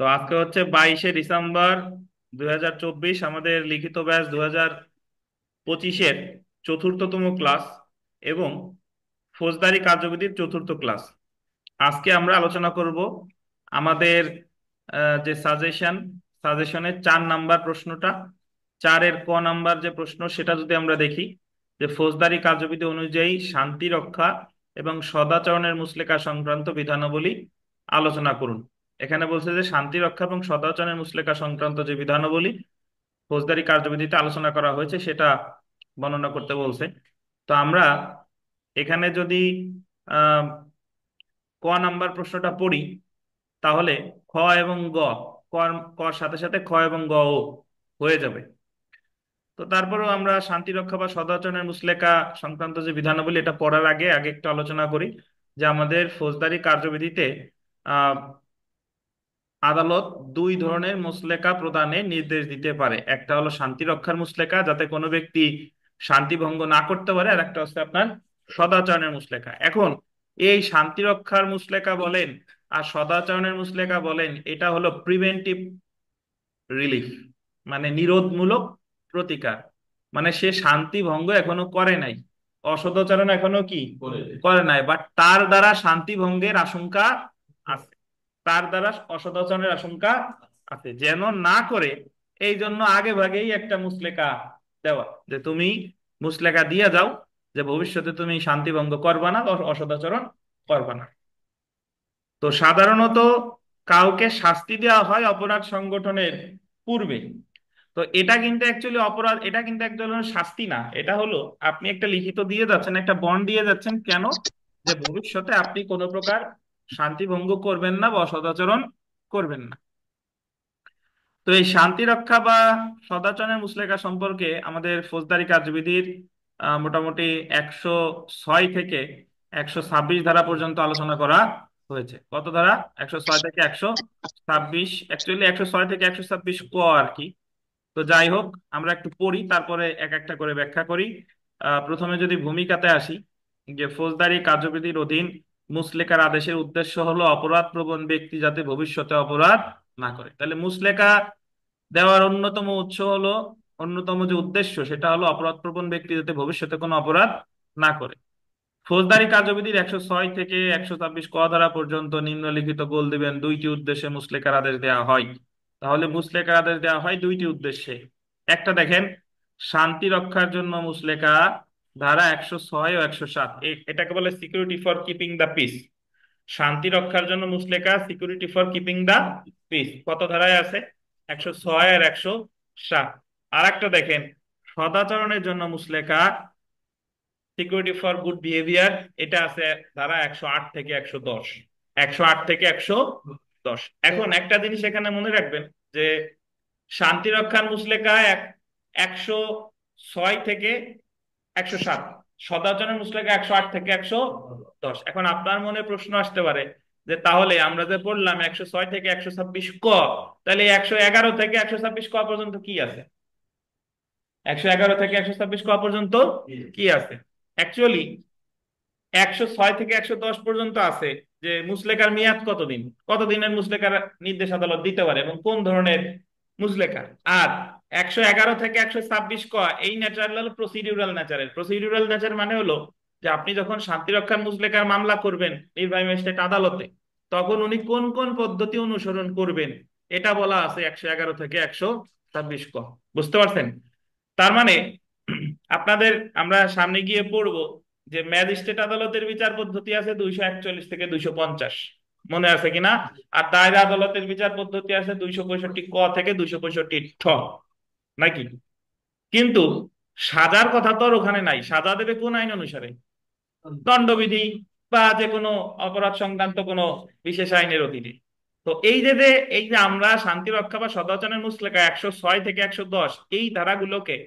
তো আজকে হচ্ছে 22শে ডিসেম্বর 2024, আমাদের লিখিত ব্যাচ 2025-এর চতুর্থতম ক্লাস এবং ফৌজদারি কার্যবিধির চতুর্থ ক্লাস। আজকে আমরা আলোচনা করব আমাদের যে সাজেশনের 4 নাম্বার প্রশ্নটা, 4-এর ক নাম্বার যে প্রশ্ন সেটা যদি আমরা দেখি, যে ফৌজদারি কার্যবিধি অনুযায়ী শান্তি রক্ষা এবং সদাচরণের মুসলেকা সংক্রান্ত বিধানাবলী আলোচনা করুন। এখানে বলছে যে শান্তি রক্ষা এবং সদাচরণের মুসলেকা সংক্রান্ত যে বিধানাবলী ফৌজদারি কার্যবিধিতে আলোচনা করা হয়েছে সেটা বর্ণনা করতে বলছে। তো আমরা এখানে যদি আহ ক নাম্বার প্রশ্নটা পড়ি, তাহলে খ এবং গ, কর সাথে সাথে খ এবং গ ও হয়ে যাবে। তো তারপরেও আমরা শান্তি রক্ষা বা সদাচরণের মুসলেকা সংক্রান্ত যে বিধানাবলী, এটা পড়ার আগে আগে একটু আলোচনা করি যে আমাদের ফৌজদারি কার্যবিধিতে আহ আদালত দুই ধরনের মুসলেকা প্রদানের নির্দেশ দিতে পারে। একটা হলো শান্তি রক্ষার মুসলেকা, যাতে কোনো ব্যক্তি শান্তি ভঙ্গ না করতে পারে, আর একটা হচ্ছে আপনার সদাচরণের মুসলেকা। এখন এই শান্তি রক্ষার মুসলেকা বলেন আর সদাচরণের মুসলেকা বলেন, এটা হলো প্রিভেন্টিভ রিলিফ, মানে নিরোধমূলক প্রতিকার। মানে সে শান্তি ভঙ্গ এখনো করে নাই, অসদাচরণ এখনো কি করে নাই, বাট তার দ্বারা শান্তি ভঙ্গের আশঙ্কা আছে, তার দ্বারা অসদাচরণের আশঙ্কা আছে, যেন না করে এই জন্য আগে ভাগেই একটা মুসলেকা দেওয়া, যে তুমি মুসলেকা দিয়ে যাও যে ভবিষ্যতে তুমি শান্তি ভঙ্গ করবা না, অসদাচরণ করবা না। তো সাধারণত কাউকে শাস্তি দেওয়া হয় অপরাধ সংগঠনের পূর্বে। তো এটা কিন্তু অ্যাকচুয়ালি অপরাধ, এটা কিন্তু এক ধরনের শাস্তি না, এটা হলো আপনি একটা লিখিত দিয়ে যাচ্ছেন, একটা বন্ড দিয়ে যাচ্ছেন। কেন? যে ভবিষ্যতে আপনি কোনো প্রকার শান্তি ভঙ্গ করবেন না বা অসদাচরণ করবেন না। তো এই শান্তি রক্ষা বা সদাচরণের মুসলেকা সম্পর্কে আমাদের ফৌজদারি কার্যবিধির মোটামুটি 106 থেকে 126 ধারা পর্যন্ত আলোচনা করা হয়েছে। কত ধারা? 106 থেকে 126। অ্যাকচুয়ালি 106 থেকে 126 ক আর কি। তো যাই হোক, আমরা একটু পড়ি, তারপরে এক একটা করে ব্যাখ্যা করি। প্রথমে যদি ভূমিকাতে আসি, যে ফৌজদারি কার্যবিধির অধীন মুসলেকার আদেশের উদ্দেশ্য হলো অপরাধ প্রবণ ব্যক্তি যাতে ভবিষ্যতে অপরাধ না করে। তাহলে মুসলেকা দেওয়ার অন্যতম উৎস হলো, অন্যতম যে উদ্দেশ্য সেটা হলো অপরাধ প্রবণ ব্যক্তি যাতে ভবিষ্যতে কোনো অপরাধ না করে। ফৌজদারি কার্যবিধির 106 থেকে 126 ক ধারা পর্যন্ত নিম্নলিখিত গোল দিবেন দুইটি উদ্দেশ্যে মুসলেকার আদেশ দেওয়া হয়। তাহলে মুসলেকার আদেশ দেওয়া হয় দুইটি উদ্দেশ্যে। একটা দেখেন, শান্তি রক্ষার জন্য মুসলেকা, ধারা 106 ও 107, এটাকে বলে security for keeping the peace. শান্তি রক্ষার জন্য মুসলেকা, security for keeping the peace, কত ধারায় আছে? 106 আর 107। আর একটা দেখেন, সদাচরণের জন্য মুসলেকা, সিকিউরিটি ফর গুড বিহেভিয়ার, এটা আছে ধারা 108 থেকে 110। 108 থেকে 110। এখন একটা জিনিস এখানে মনে রাখবেন, যে শান্তি রক্ষার মুসলেকা 106 থেকে 107, সদাচরণের মুসলেকা 108 থেকে 110। এখন আপনার মনে প্রশ্ন আসতে পারে যে তাহলে আমরা যে পড়লাম 106 থেকে 126 ক, তাহলে 111 থেকে 126 ক পর্যন্ত কি আছে? 111 থেকে 126 ক পর্যন্ত কি আছে? অ্যাকচুয়ালি 106 থেকে 110 পর্যন্ত আছে যে মুসলেকার মেয়াদ কতদিন, কতদিনের মুসলেকার নির্দেশ আদালত দিতে পারে এবং কোন ধরনের মুসলেকা। আর 111 থেকে 126 ক, এই ন্যাচারাল হলো প্রসিডিউরাল ন্যাচারের। প্রসিডিউরাল ন্যাচার মানে হলো যে আপনি যখন শান্তি রক্ষার মুসলেকার মামলা করবেন নির্বাহী ম্যাজিস্ট্রেট আদালতে, তখন উনি কোন কোন পদ্ধতি অনুসরণ করবেন এটা বলা আছে 111 থেকে 126 ক। বুঝতে পারছেন? তার মানে আপনাদের, আমরা সামনে গিয়ে পড়বো যে ম্যাজিস্ট্রেট আদালতের বিচার পদ্ধতি আছে 241 থেকে 250, মনে আছে কিনা? আর দায়রা আদালতের বিচার পদ্ধতি আছে 265 ক থেকে 265 ঠ, নাকি? কিন্তু সাজার কথা তো আর ওখানে নাই। সাজা দেবে কোন আইন অনুসারে? দণ্ডবিধি বা যে কোনো অপরাধ সংক্রান্ত কোনো বিশেষ আইনের অধীনে। তো এই যে আমরা শান্তি রক্ষা বা সদাচরণের মুসলেকা 106 থেকে 110, এই ধারাগুলোকে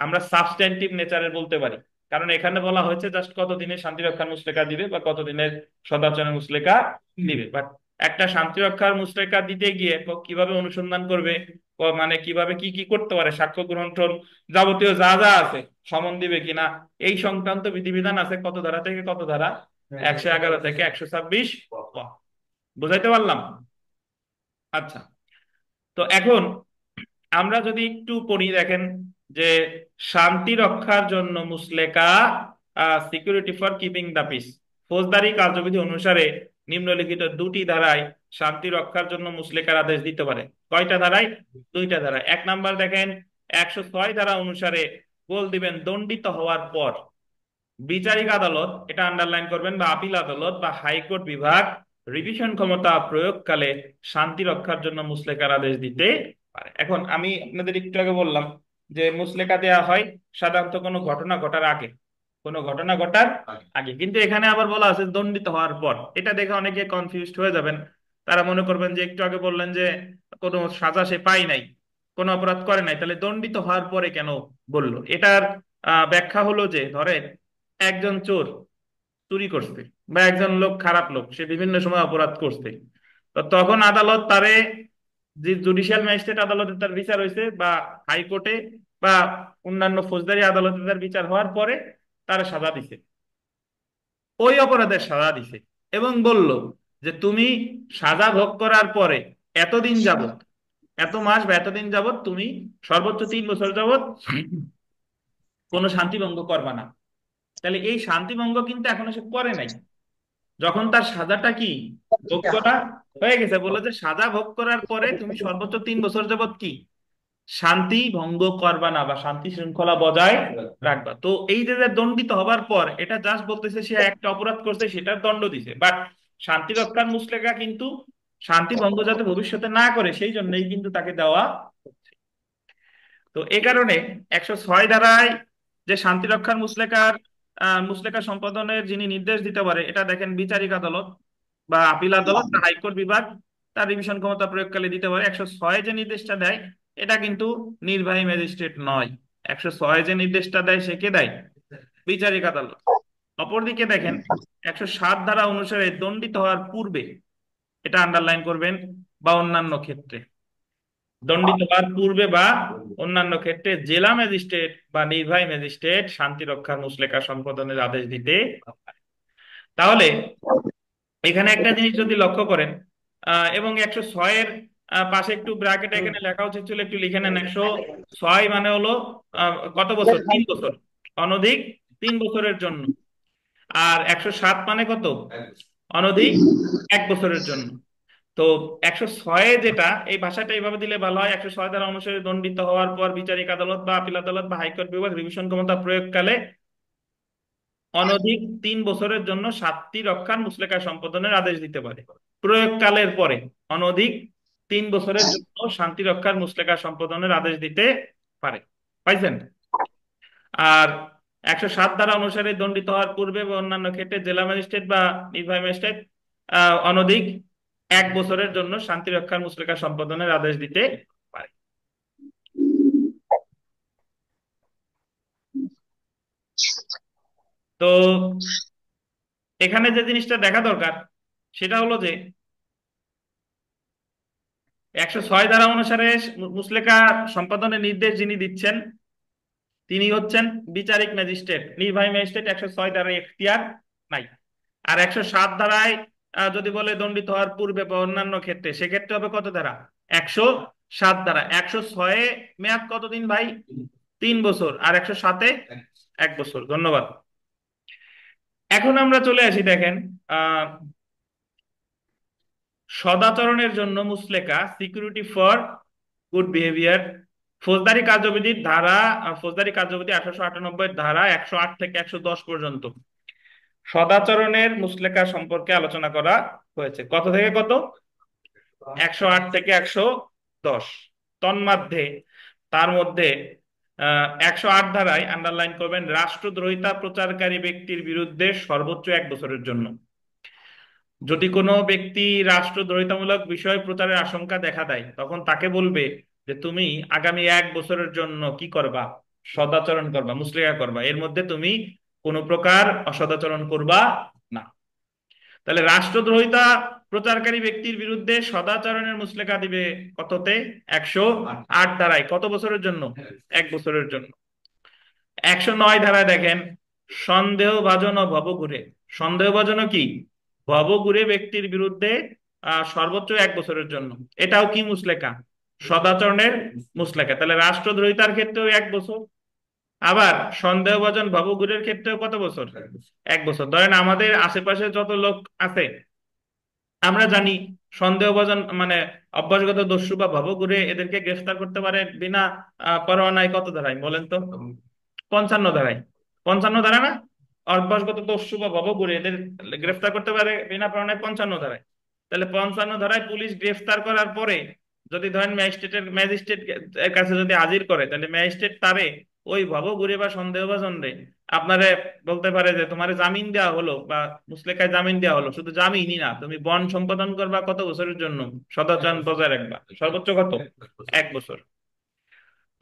আমরা সাবস্ট্যান্টিভ নেচারের বলতে পারি। কারণ এখানে বলা হয়েছে জাস্ট কতদিনের শান্তি রক্ষার মুসলেকা দিবে বা কতদিনের সদাচরণের মুসলেকা দিবে, বাট একটা শান্তি রক্ষার মুসলেকা দিতে গিয়ে কিভাবে অনুসন্ধান করবে, মানে কিভাবে কি কি করতে পারে, সাক্ষ্য গ্রহণ যাবতীয় যা যা আছে, সমন দিবে কিনা, এই সংক্রান্ত বিধিবিধান আছে কত ধারা থেকে কত ধারা? 111 থেকে 126। বুঝাইতে পারলাম? আচ্ছা, তো এখন আমরা যদি একটু পড়ি, দেখেন যে শান্তি রক্ষার জন্য মুসলেকা, security for keeping the peace, ফৌজদারি কার্যবিধি অনুসারে নিম্নলিখিত দুটি ধারায় শান্তি রক্ষার জন্য মুসলেকার আদেশ দিতে পারে। কয়টা ধারায়? দুইটা ধারায়। এক নাম্বার দেখেন, 106 ধারা অনুসারে গোল দিবেন দণ্ডিত হওয়ার পর বিচারিক আদালত, এটা আন্ডারলাইন করবেন, বা আপিল আদালত বা হাইকোর্ট বিভাগ রিভিশন ক্ষমতা প্রয়োগকালে শান্তি রক্ষার জন্য মুসলেকার আদেশ দিতে পারে। এখন আমি আপনাদের একটু আগে বললাম যে মুসলেকা দেয়া হয় সাধারণত কোনো ঘটনা ঘটার আগে, কোনো ঘটনা ঘটার আগে, কিন্তু এখানে আবার বলা আছে দণ্ডিত হওয়ার পর। এটা দেখে অনেকে কনফিউজড হয়ে যাবেন। তারা মনে করবেন যে একটু আগে বললেন যে কোনো সাজা সে পায় নাই, কোনো অপরাধ করে নাই, তাহলে দণ্ডিত হওয়ার পরে কেন বললো? এটার ব্যাখ্যা হলো যে ধরেন একজন চোর চুরি করছে, বা একজন লোক খারাপ লোক, সে বিভিন্ন সময় অপরাধ করছে, তো তখন আদালত তারে, যে জুডিশিয়াল ম্যাজিস্ট্রেট আদালতে তার বিচার হয়েছে, বা হাইকোর্টে বা অন্যান্য ফৌজদারি আদালতে তার বিচার হওয়ার পরে তারা সাজা দিছে, ওই অপরাধের সাজা দিছে, এবং বলল যে তুমি সাজা ভোগ করার পরে এতদিন যাবত, এত মাস বা এতদিন যাবত তুমি সর্বোচ্চ 3 বছর যাবত কোনো শান্তি ভঙ্গ করবা না। তাহলে এই শান্তি ভঙ্গ কিন্তু এখনো সে করে নাই, যখন তার সাজাটা কি ভোগ করা হয়ে গেছে, বললো যে সাজা ভোগ করার পরে তুমি সর্বোচ্চ 3 বছর যাবত কি শান্তি ভঙ্গ করবা না, বা শান্তি শৃঙ্খলা বজায় রাখবা। তো এই যে যে দণ্ডিত হবার পর, এটা জাস্ট বলতেছে সে একটা অপরাধ করছে, সেটার দণ্ড দিছে, বাট শান্তি রক্ষার মুসলেকা কিন্তু শান্তি ভঙ্গ যাতে ভবিষ্যতে না করে সেই জন্যই কিন্তু তাকে দেওয়া হচ্ছে। তো এই কারণে 106 ধারায় যে শান্তি রক্ষার মুসলেকার মুসলেকা সম্পাদনের যিনি নির্দেশ দিতে পারে, এটা দেখেন বিচারিক আদালত বা আপিল আদালত বা হাইকোর্ট বিভাগ তার রিভিশন ক্ষমতা প্রয়োগকালে দিতে পারে। 106 যে নির্দেশটা দেয় এটা কিন্তু নির্বাহী ম্যাজিস্ট্রেট নয়। 106 যে নির্দেশটা দেয় সে কে দেয়? বিচারিক আদালত। অপরদিকে দেখেন 107 ধারা অনুসারে দণ্ডিত হওয়ার পূর্বে, এটা আন্ডারলাইন করবেন, বা অন্যান্য ক্ষেত্রে, দণ্ডিত হওয়ার পূর্বে বা অন্যান্য ক্ষেত্রে জেলা ম্যাজিস্ট্রেট বা নির্বাহী ম্যাজিস্ট্রেট শান্তি রক্ষার মুসলেকা সম্পাদনের আদেশ দিতে পারে। তাহলে এখানে একটা জিনিস যদি লক্ষ্য করেন, এবং 106-এর পাশে একটু ব্র্যাকেট এখানে লেখা উচিত ছিল, একটু লিখে নেন। 106 মানে হলো কত বছর? 3 বছর, অনধিক 3 বছরের জন্য। আর 107 মানে কত? অনধিক 1 বছরের জন্য। তো 106 যেটা, এই ভাষাটা এইভাবে দিলে ভালো হয়, 106 ধারা অনুসারে দণ্ডিত হওয়ার পর বিচারিক আদালত বা আপিল আদালত বা হাইকোর্ট বিভাগ রিভিশন ক্ষমতা প্রয়োগকালে অনধিক 3 বছরের জন্য শান্তি রক্ষার মুসলেকা সম্পাদনের আদেশ দিতে পারে। প্রয়োগকালের পরে অনধিক 3 বছরের জন্য শান্তি রক্ষার মুসলেকা সম্পাদনের আদেশ দিতে পারে। পাইছেন? আর 107 ধারা অনুসারে দণ্ডিত হওয়ার পূর্বে বা অন্যান্য ক্ষেত্রে জেলা ম্যাজিস্ট্রেট বা নির্বাহী ম্যাজিস্ট্রেট অনধিক 1 বছরের জন্য শান্তি রক্ষার মুসলেকা সম্পাদনের আদেশ দিতে পারে। তো এখানে যে জিনিসটা দেখা দরকার সেটা হলো যে 106 ধারা অনুসারে মুসলেকা সম্পাদনের নির্দেশ যিনি দিচ্ছেন তিনি হচ্ছেন বিচারিক ম্যাজিস্ট্রেট। নির্বাহী ম্যাজিস্ট্রেট 106 ধারায় এখতিয়ার নাই। আর 107 ধারায় যদি বলে দণ্ডিত হওয়ার পূর্বে বা অন্যান্য ক্ষেত্রে, সেক্ষেত্রে হবে কত ধারা? 107 ধারা। 106-এ মেয়াদ কতদিন ভাই? 3 বছর। আর 107-এ 1 বছর। ধন্যবাদ। এখন আমরা চলে আসি, দেখেন সদাচরণের জন্য মুসলেকা, সিকিউরিটি ফর গুড বিহেভিয়ার, ফৌজদারি কার্যবিধির ধারা, ফৌজদারি কার্যবিধি 1898 ধারা 108 থেকে 110 পর্যন্ত সদাচরণের মুসলেকা সম্পর্কে আলোচনা করা হয়েছে। কত থেকে কত? 108 থেকে 110। তন্মধ্যে তার মধ্যে 108 ধারায় আন্ডারলাইন করবেন, রাষ্ট্রদ্রোহিতা প্রচারকারী ব্যক্তির বিরুদ্ধে সর্বোচ্চ 1 বছরের জন্য। যদি কোনো ব্যক্তি রাষ্ট্রদ্রোহিতামূলক বিষয় প্রচারের আশঙ্কা দেখা দেয়, তখন তাকে বলবে যে তুমি আগামী 1 বছরের জন্য কি করবা? সদাচরণ করবা, মুসলিকা করবা, এর মধ্যে তুমি কোনো প্রকার অসদাচরণ করবা না। তাহলে রাষ্ট্রদ্রোহিতা প্রচারকারী ব্যক্তির বিরুদ্ধে সদাচরণের মুসলেকা দিবে কততে? 108 ধারায়। কত বছরের জন্য? 1 বছরের জন্য। 109 ধারায় দেখেন, সন্দেহভাজন ও ভবঘুরে, সন্দেহভাজন কি? ভবঘুরে ব্যক্তির বিরুদ্ধে সর্বোচ্চ 1 বছরের জন্য। এটাও কি মুসলেকা? সদাচরণের মুসলেকা, তাহলে রাষ্ট্রদ্রোহিতার ক্ষেত্রেও 1 বছর। আবার সন্দেহভাজন ভবঘুরের ক্ষেত্রেও কত বছর? 1 বছর। ধরেন আমাদের আশেপাশে যত লোক আছে আমরা জানি সন্দেহভাজন মানে অভ্যাসগত দস্যু বা ভবঘুরে এদেরকে গ্রেফতার করতে পারে বিনা পরোয়ানায় কত ধারায় বলেন তো? 55 ধারায়। 55 ধারা না? অভ্যাসগত দস্যু বা ভবঘুরে এদের গ্রেফতার করতে পারে বিনা পরোয়ানায় 55 ধারায়। তাহলে 55 ধারায় পুলিশ গ্রেফতার করার পরে যদি ধরেন ম্যাজিস্ট্রেট এর কাছে যদি হাজির করে, তাহলে ম্যাজিস্ট্রেট তারে ওই ভবঘুরে বা সন্দেহভাজন রে আপনারে বলতে পারে যে তোমার জামিন দেওয়া হলো বা মুসলেকায় জামিন দেওয়া হলো, শুধু জামিনই না, তুমি বন্ড সম্পাদন করবা কত বছরের জন্য? সদাচরণ বজায় রাখবা, সর্বোচ্চ কত? 1 বছর।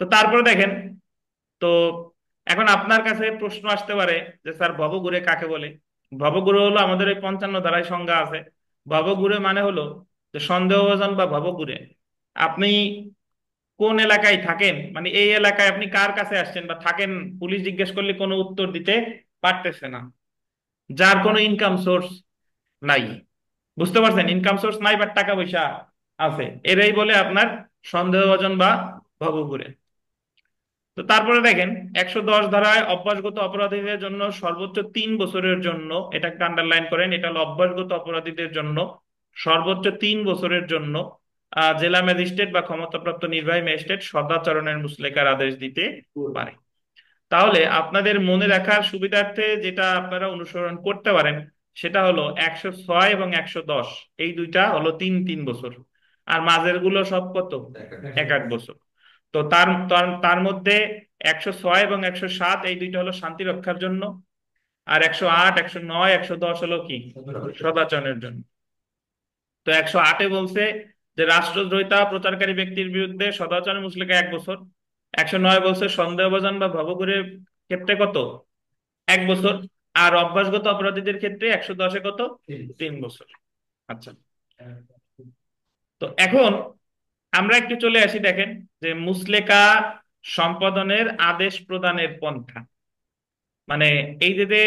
তো তারপরে দেখেন, তো এখন আপনার কাছে প্রশ্ন আসতে পারে যে স্যার ভবঘুরে কাকে বলে? ভবঘুরে হলো আমাদের এই 55 ধারায় সংজ্ঞা আছে। ভবঘুরে মানে হলো যে সন্দেহভাজন বা ভবঘুরে আপনি কোন এলাকায় থাকেন, মানে এই এলাকায় আপনি কার কাছে আসছেন বা থাকেন, পুলিশ জিজ্ঞেস করলে কোনো উত্তর দিতে পারতেছে না, যার কোনো ইনকাম সোর্স নাই। বুঝতে পারছেন? ইনকাম সোর্স নাই বাট টাকা পয়সা আছে, এরাই বলে আপনার সন্দেহভাজন বা ভবঘুরে। তো তারপরে দেখেন 110 ধারায় অভ্যাসগত অপরাধীদের জন্য সর্বোচ্চ 3 বছরের জন্য, এটা একটা আন্ডারলাইন করেন, এটা হলো অভ্যাসগত অপরাধীদের জন্য সর্বোচ্চ 3 বছরের জন্য জেলা ম্যাজিস্ট্রেট বা ক্ষমতাপ্রাপ্ত নির্বাহী ম্যাজিস্ট্রেট সদাচরণের মুচলেকার আদেশ দিতে পারে। তাহলে আপনাদের মনে রাখার সুবিধার্থে যেটা আপনারা অনুসরণ করতে পারেন সেটা হলো 106 এবং 110, এই দুইটা হলো 3 3 বছর, আর মাঝের গুলো সব কত? 1 1 বছর। তো তার তার তার মধ্যে 106 এবং 107 এই দুইটা হলো শান্তি রক্ষার জন্য, আর 108 109 110 হলো কি? সদাচরণের জন্য। তো 108-এ বলছে যে রাষ্ট্রদ্রোহিতা প্রচারকারী ব্যক্তির বিরুদ্ধে সদাচরণ মুচলেকা 1 বছর। 109 বলছে সন্দেহভাজন বা ভবঘুরের ক্ষেত্রে কত? 1 বছর। আর অভ্যাসগত অপরাধীদের ক্ষেত্রে 110-এ কত? 3 বছর। আচ্ছা, তো এখন আমরা একটু চলে আসি, দেখেন যে মুসলেকা সম্পাদনের আদেশ প্রদানের পন্থা। মানে এই যে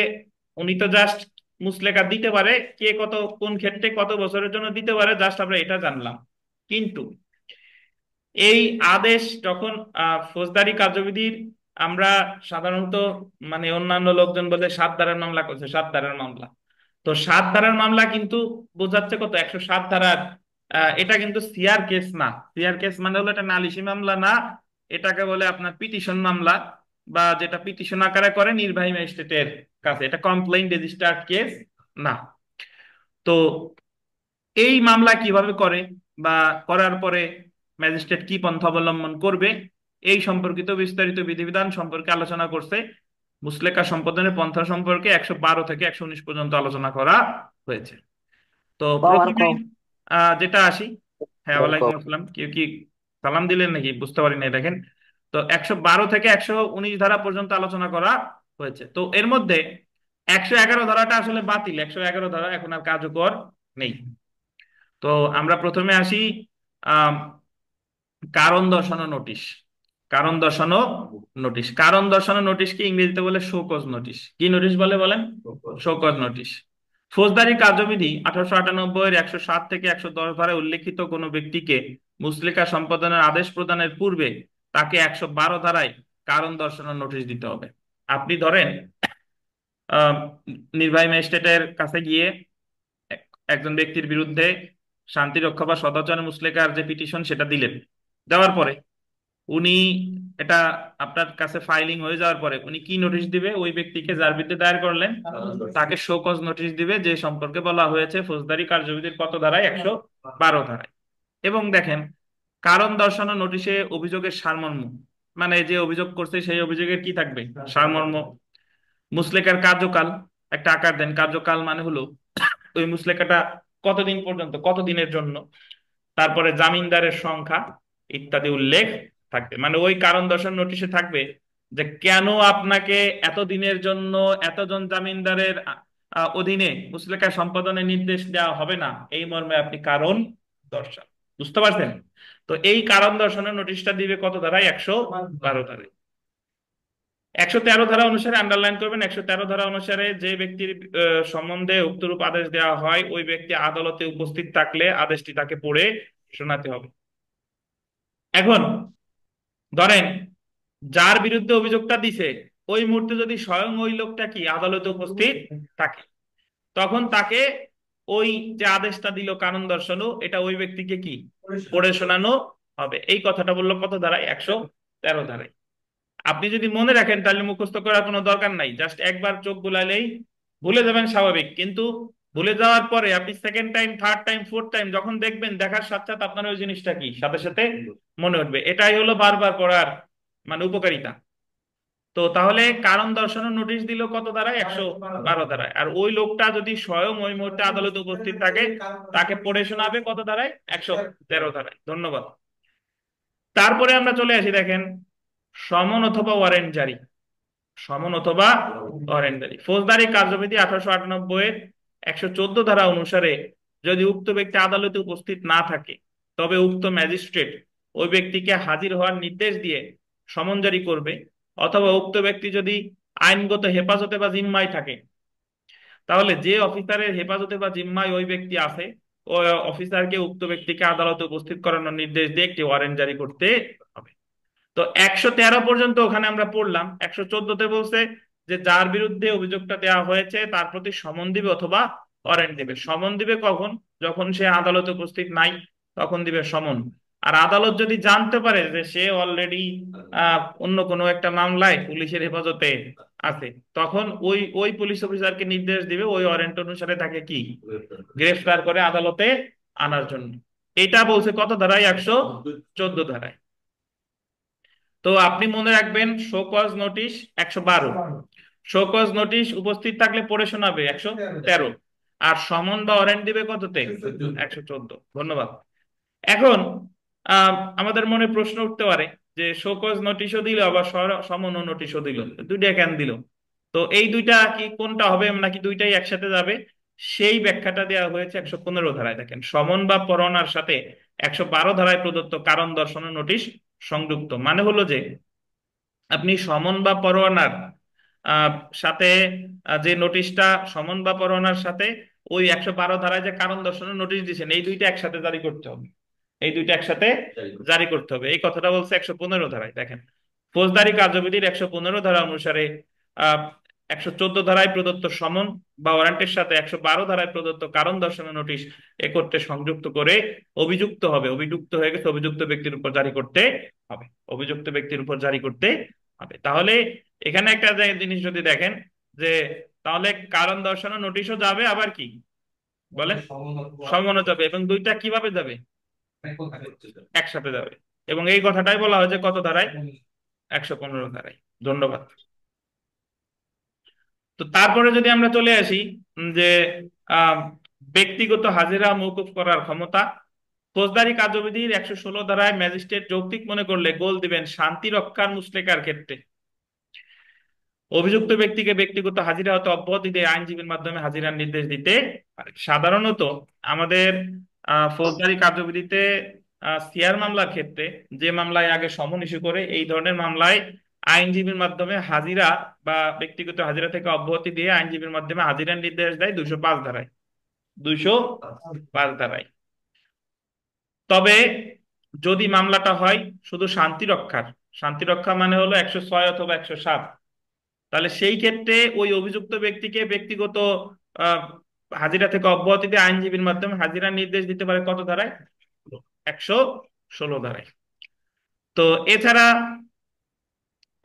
উনি তো জাস্ট মুসলেকা দিতে পারে, কে কত কোন ক্ষেত্রে কত বছরের জন্য দিতে পারে জাস্ট আমরা এটা জানলাম। কিন্তু এই আদেশ যখন ফৌজদারি কার্যবিধির, আমরা সাধারণত মানে অন্যান্য লোকজন বলে 7 ধারার মামলা করছে, 7 ধারার মামলা। তো 7 ধারার মামলা কিন্তু বোঝাচ্ছে কত? 107 ধারার। এটা কিন্তু সিআর কেস না। সিআর কেস মানে হলো এটা নালিশি মামলা না, এটাকে বলে আপনার পিটিশন মামলা, বা যেটা পিটিশন আকারে করে নির্বাহী ম্যাজিস্ট্রেটের কাছে, এটা কমপ্লেইন রেজিস্টার্ড কেস না। তো এই মামলা কিভাবে করে বা করার পরে ম্যাজিস্ট্রেট কি পন্থা অবলম্বন করবে, এই সম্পর্কিত বিস্তারিত বিধিবিধান সম্পর্কে আলোচনা করছে। মুসলেকা সম্পাদনের পন্থা সম্পর্কে 112 থেকে 119 পর্যন্ত আলোচনা করা হয়েছে। তো প্রথমে ওয়ালাইকুম। যেটা আসি। হ্যাঁ, ওয়ালাইকুম আসসালাম। কেউ কি সালাম দিলেন নাকি? বুঝতে পারি নাই, দেখেন। তো 112 থেকে 119 ধারা পর্যন্ত আলোচনা করা হয়েছে। তো এর মধ্যে 111 ধারাটা আসলে বাতিল, 111 ধারা এখন আর কার্যকর নেই। তো আমরা প্রথমে আসি আহ কারণ দর্শানো নোটিশ। কারণ দর্শানো নোটিশ, কারণ দর্শানো নোটিশকে ইংরেজিতে বলে শোকজ নোটিশ। কি নোটিশ বলে বলেন? Show cause notice. ফৌজদারি কার্যবিধি 1898-এর 107 থেকে 110 ধারায় উল্লেখিত কোনো ব্যক্তিকে মুচলেকা সম্পাদনের আদেশ প্রদানের পূর্বে তাকে 112 ধারায় কারণ দর্শানোর নোটিশ দিতে হবে। আপনি ধরেন আহ নির্বাহী ম্যাজিস্ট্রেটের কাছে গিয়ে একজন ব্যক্তির বিরুদ্ধে শান্তি রক্ষা বা সদাচরণ মুচলেকার যে পিটিশন সেটা দিলেন। দেওয়ার পরে উনি এটা আপনার কাছে ফাইলিং হয়ে যাওয়ার পরে উনি কি নোটিশ দিবে? ওই ব্যক্তিকে যার বিরুদ্ধে দায়ের করলেন তাকে শোকজ নোটিশ দিবে, যে সম্পর্কে বলা হয়েছে ফৌজদারি কার্যবিধির কত ধারায়? 112 ধারায়। এবং দেখেন, কারণ দর্শানো নোটিশে অভিযোগের সারমর্ম, মানে যে অভিযোগ করছে সেই অভিযোগের কি থাকবে? সারমর্ম। মুচলেকার কার্যকাল একটা আকার দেন। কার্যকাল মানে হলো ওই মুচলেকাটা কতদিন পর্যন্ত, কতদিনের জন্য, তারপরে জামিনদারের সংখ্যা ইত্যাদি উল্লেখ থাকবে। মানে ওই কারণ দর্শানোর নোটিশে থাকবে যে কেন আপনাকে এত দিনের জন্য এতজন জামিনদারের অধীনে মুচলেকা সম্পাদনের নির্দেশ দেওয়া হবে না, এই মর্মে আপনি কারণ দর্শান। বুঝতে পারছেন? তো এই কারণ দর্শানোর নোটিশটা দিবে কত ধারায়? 112 ধারায়। 113 ধারা অনুসারে আন্ডারলাইন করবেন, 113 ধারা অনুসারে যে ব্যক্তির সম্বন্ধে উক্তরূপ আদেশ দেওয়া হয় ওই ব্যক্তি আদালতে উপস্থিত থাকলে আদেশটি তাকে পড়ে শোনাতে হবে। এখন ধরেন যার বিরুদ্ধে অভিযোগটা দিছে ওই মুহূর্তে যদি স্বয়ং ওই লোকটা কি আদালতে উপস্থিত থাকে, তখন তাকে ওই যে আদেশটা দিল কারণ দর্শানো, এটা ওই ব্যক্তিকে কি পড়ে শোনানো হবে। এই কথাটা বললো কত ধারায়? 113 ধারায়। আপনি যদি মনে রাখেন তাহলে মুখস্থ করার কোনো দরকার নাই, জাস্ট একবার চোখ বুলাইলেই ভুলে যাবেন, স্বাভাবিক। কিন্তু ভুলে যাওয়ার পরে আপনি second time, third time, fourth time যখন দেখবেন, দেখার সাথে সাথে আপনার ওই জিনিসটা কি সাথে সাথে মনে উঠবে। এটাই হলো বারবার পড়ার মানে উপকারিতা। তো তাহলে কারণ দর্শানোর নোটিশ দিল কত ধারায়? 112 ধারায়। আর ওই লোকটা যদি স্বয়ং ওই মুহূর্তে আদালতে উপস্থিত থাকে, তাকে পড়ে শোনাবে কত ধারায়? 113 ধারায়। ধন্যবাদ। তারপরে আমরা চলে আসি, দেখেন, সমন অথবা ওয়ারেন্ট জারি। সমন অথবা ওয়ারেন্ট জারি ফৌজদারি কার্যবিধি 1898 এর 114 ধারা অনুসারে যদি উক্ত ব্যক্তি আদালতে উপস্থিত না থাকে, তবে উক্ত ম্যাজিস্ট্রেট ওই ব্যক্তিকে হাজির হওয়ার নির্দেশ দিয়ে সমন জারি করবে। অথবা উক্ত ব্যক্তি যদি আইনগত হেফাজতে বা জিম্মায় থাকে, তাহলে যে অফিসারের হেফাজতে বা জিম্মায় ওই ব্যক্তি আছে, ওই অফিসারকে উক্ত ব্যক্তিকে আদালতে উপস্থিত করানোর নির্দেশ দিয়ে একটি ওয়ারেন্ট জারি করতে হবে। তো 113 পর্যন্ত ওখানে আমরা পড়লাম। 114তে বলছে যে যার বিরুদ্ধে অভিযোগটা দেওয়া হয়েছে তার প্রতি সমন দিবে অথবা ওয়ারেন্ট দিবে। সমন দিবে কখন? যখন সে আদালতে উপস্থিত নাই, তখন দিবে সমন। আর আদালত যদি জানতে পারে যে সে অলরেডি অন্য কোনো একটা মামলায় পুলিশের হেফাজতে আছে, তখন ওই ওই পুলিশ অফিসারকে নির্দেশ দিবে ওই ওয়ারেন্ট অনুসারে তাকে কি গ্রেফতার করে আদালতে আনার জন্য। এটা বলছে কত ধারায়? 114 ধারায়। তো আপনি মনে রাখবেন, শোকজ নোটিশ 112, শোকজ নোটিশ উপস্থিত থাকলে পড়ে শোনাবে 113, আর সমন বা ওয়ারেন্ট দিবে কততে? 114। ধন্যবাদ। এখন আমাদের মনে প্রশ্ন উঠতে পারে যে শোকজ নোটিশও দিল আবার সমন নোটিশও দিল, দুইটা কেন দিল? তো এই দুইটা কি কোনটা হবে, নাকি দুইটাই একসাথে যাবে? সেই ব্যাখ্যাটা দেওয়া হয়েছে 115 ধারায়। দেখেন, সমন বা পরোয়ানার সাথে 112 ধারায় প্রদত্ত কারণ দর্শানোর নোটিশ সংযুক্ত। মানে হলো যে আপনি সমন বা পরোয়ানার আহ, সাথে যে নোটিশটা, সমন বা পরোয়ানার সাথে ওই 112 ধারায় যে কারণ দর্শানোর নোটিশ দিয়েছেন, এই দুইটা একসাথে জারি করতে হবে। এই দুইটা একসাথে জারি করতে হবে, এই কথাটা বলছে 115 ধারায়। দেখেন, ফৌজদারি কার্যবিধির 115 ধারা অনুসারে আহ 114 ধারায় প্রদত্ত সমন বা ওয়ারেন্টের সাথে 112 ধারায় প্রদত্ত কারণ দর্শানোর নোটিশ একত্রে সংযুক্ত করে অভিযুক্ত হবে, অভিযুক্ত হয়ে গেছে, অভিযুক্ত ব্যক্তির উপর জারি করতে হবে, অভিযুক্ত ব্যক্তির উপর জারি করতে হবে। তাহলে এখানে একটা জিনিস যদি দেখেন যে, তাহলে কারণ দর্শানোর নোটিশও যাবে, আবার কি বলে সমনও যাবে, এবং দুইটা কিভাবে যাবে? একসাথে যাবে। এবং এই কথাটাই বলা হয়েছে কত ধারায়? 115 ধারায়। ধন্যবাদ। তো তারপরে যদি আমরা চলে আসি যে আহ ব্যক্তিগত হাজিরা মওকুফ করার ক্ষমতা, ফৌজদারি কার্যবিধির 116 ধারায় ম্যাজিস্ট্রেট যৌক্তিক মনে করলে গোল দিবেন শান্তি রক্ষার মুচলেকার ক্ষেত্রে অভিযুক্ত ব্যক্তিকে ব্যক্তিগত হাজিরা হতে অব্যাহতি দিয়ে আইনজীবীর মাধ্যমে হাজিরার নির্দেশ দিতে পারে। সাধারণত আমাদের ফৌজদারি কার্যবিধিতে সিআর মামলার ক্ষেত্রে, যে মামলায় আগে সমন ইস্যু করে, এই ধরনের মামলায় আইনজীবীর মাধ্যমে হাজিরা বা ব্যক্তিগত হাজিরা থেকে অব্যাহতি দিয়ে আইনজীবীর মাধ্যমে হাজিরার নির্দেশ দেয় 205 ধারায়। 205 ধারায়। তবে যদি মামলাটা হয় শুধু শান্তি রক্ষার, শান্তি রক্ষা মানে হলো 106 অথবা 107, তাহলে সেই ক্ষেত্রে ওই অভিযুক্ত ব্যক্তিকে ব্যক্তিগত আহ, হাজিরা থেকে অব্যাহতি দিয়ে আইনজীবীর মাধ্যমে হাজিরার নির্দেশ দিতে পারে কত ধারায়? 116 ধারায়। তো এছাড়া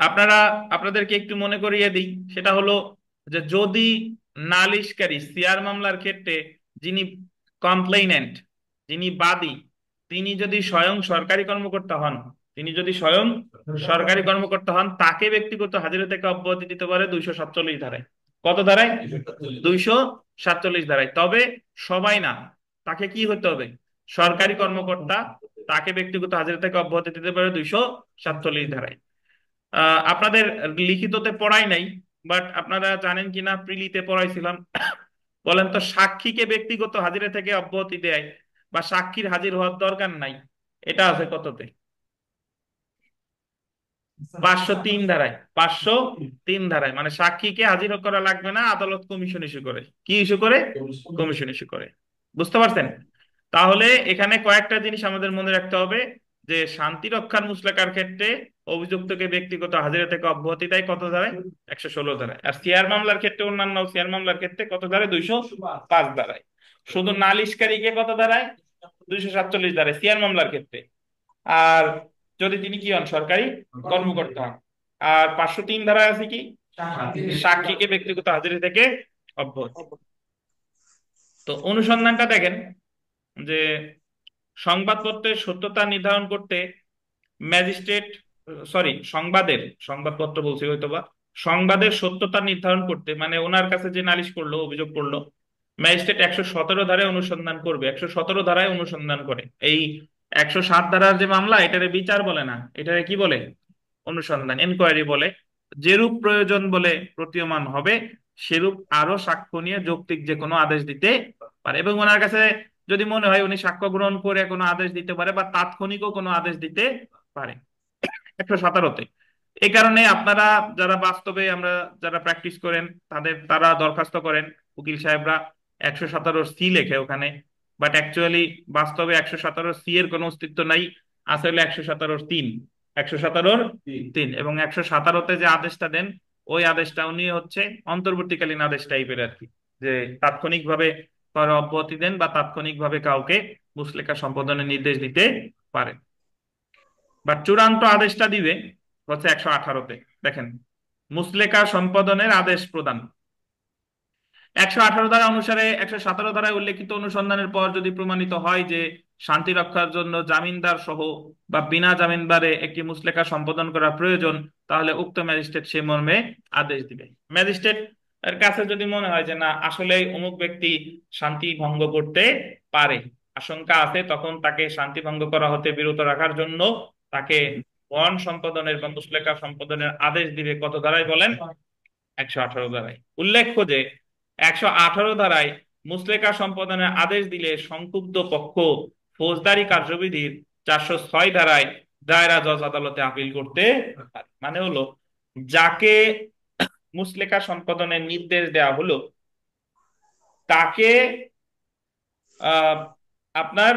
আপনারা, আপনাদেরকে একটু মনে করিয়ে দিই, সেটা হলো যে যদি নালিশকারী সিআর মামলার ক্ষেত্রে যিনি কমপ্লেইনেন্ট, যিনি বাদী, তিনি যদি স্বয়ং সরকারি কর্মকর্তা হন, তিনি যদি স্বয়ং সরকারি কর্মকর্তা হন, তাকে ব্যক্তিগত হাজিরা থেকে অব্যাহতি দিতে পারে 247 ধারায়। কত ধারায়? 247 ধারায়। তবে সবাই না, তাকে কি হতে হবে? সরকারি কর্মকর্তা, তাকে ব্যক্তিগত হাজিরা থেকে অব্যাহতি দিতে পারে 247 ধারায়। আপনাদের লিখিততে পড়াই নাই, বাট আপনারা জানেন কিনা প্রিলিতে পড়াইছিলাম। বলেন তো, সাক্ষীকে ব্যক্তিগত হাজিরা থেকে অব্যাহতি দেয় বা সাক্ষীর হাজির হওয়ার দরকার নাই, এটা আছে কততে? 503 ধারায়। 503 ধারায়, মানে সাক্ষীকে হাজির করা লাগবে না, আদালত কমিশন ইস্যু করে। কি ইস্যু করে? কমিশন ইস্যু করে। বুঝতে পারছেন? তাহলে এখানে কয়েকটা জিনিস আমাদের মনে রাখতে হবে যে শান্তি রক্ষার মুচলেকার ক্ষেত্রে অভিযুক্তকে ব্যক্তিগত হাজিরা থেকে অব্যাহতি দেয় কত ধারায়? 116 ধারায়। আর সিআর মামলার ক্ষেত্রে, অন্যান্য সিআর মামলার ক্ষেত্রে কত ধারায়? 205 ধারায়। শুধু নালিশকারীকে কত ধারায়? 247 ধারায় সিআর মামলার ক্ষেত্রে। আর যদি তিনি কি হন? সরকারি কর্মকর্তা হন। আর 503 ধারায় আছে কি? সাক্ষীকে ব্যক্তিগত হাজিরা থেকে অব্যাহতি। তো অনুসন্ধানটা দেখেন যে সংবাদপত্রের সত্যতা নির্ধারণ করতে ম্যাজিস্ট্রেট, সরি, সংবাদপত্র বলছি হয়তোবা, সংবাদের সত্যতা নির্ধারণ করতে, মানে ওনার কাছে যে নালিশ করলো, অভিযোগ করলো, ম্যাজিস্ট্রেট 117 ধারায় অনুসন্ধান করবে। 117 ধারায় অনুসন্ধান করে। এই 107 ধারার যে মামলা, এটারে বিচার বলে না, এটারে কি বলে? অনুসন্ধান, এনকোয়ারি বলে। যেরূপ প্রয়োজন বলে প্রতীয়মান হবে সেরূপ আরো সাক্ষ্য নিয়ে যৌক্তিক যে কোনো আদেশ দিতে পারে। এবং ওনার কাছে যদি মনে হয় উনি সাক্ষ্য গ্রহণ করে কোনো আদেশ দিতে পারে বা তাৎক্ষণিকও কোনো আদেশ দিতে পারে। 117-তে। এই কারণে আপনারা যারা বাস্তবে, আমরা যারা প্র্যাকটিস করেন, তারা দরখাস্ত করেন, উকিল সাহেবরা 117 সি লেখে ওখানে, বাট অ্যাকচুয়ালি বাস্তবে 117 সি এর কোনো অস্তিত্ব নাই। আসলে 117-3, 117-3। এবং 117-তে যে আদেশটা দেন, ওই আদেশটা উনি হচ্ছে অন্তর্বর্তীকালীন আদেশ টাইপের আর কি, যে তাৎক্ষণিক ভাবে কারো অব্যাহতি দেন বা তাৎক্ষণিক ভাবে কাউকে মুচলেকা সম্পাদনের নির্দেশ দিতে পারে। বা চূড়ান্ত আদেশটা দিবে হচ্ছে 118-তে। দেখেন, মুচলেকা সম্পাদনের আদেশ প্রদান। 118 ধারা অনুসারে 117 ধারায় উল্লেখিত অনুসন্ধানের পর যদি প্রমাণিত হয় যে শান্তি রক্ষার জন্য জামিনদার সহ বা বিনা জামিনদারে একটি মুচলেকা সম্পাদন করা প্রয়োজন, তাহলে উক্ত ম্যাজিস্ট্রেট সে মর্মে আদেশ দিবে। ম্যাজিস্ট্রেট এর কাছে যদি মনে হয় যে না, আসলে অমুক ব্যক্তি শান্তি ভঙ্গ করতে পারে, আশঙ্কা আছে, তখন তাকে শান্তি ভঙ্গ করা হতে বিরত রাখার জন্য তাকে বন্ড সম্পাদনের বা মুচলেকা সম্পাদনের আদেশ দিবে। কত ধারায় বলেন? 118 ধারায়। উল্লেখ্য যে 118 ধারায় মুচলেকা সম্পাদনের আদেশ দিলে সংক্ষুব্ধ পক্ষ ফৌজদারি কার্যবিধির 406 ধারায় দায়রা জজ আদালতে আপিল করতে পারে। মানে হলো, যাকে মুচলেকা সম্পাদনের নির্দেশ দেওয়া হলো তাকে আহ আপনার,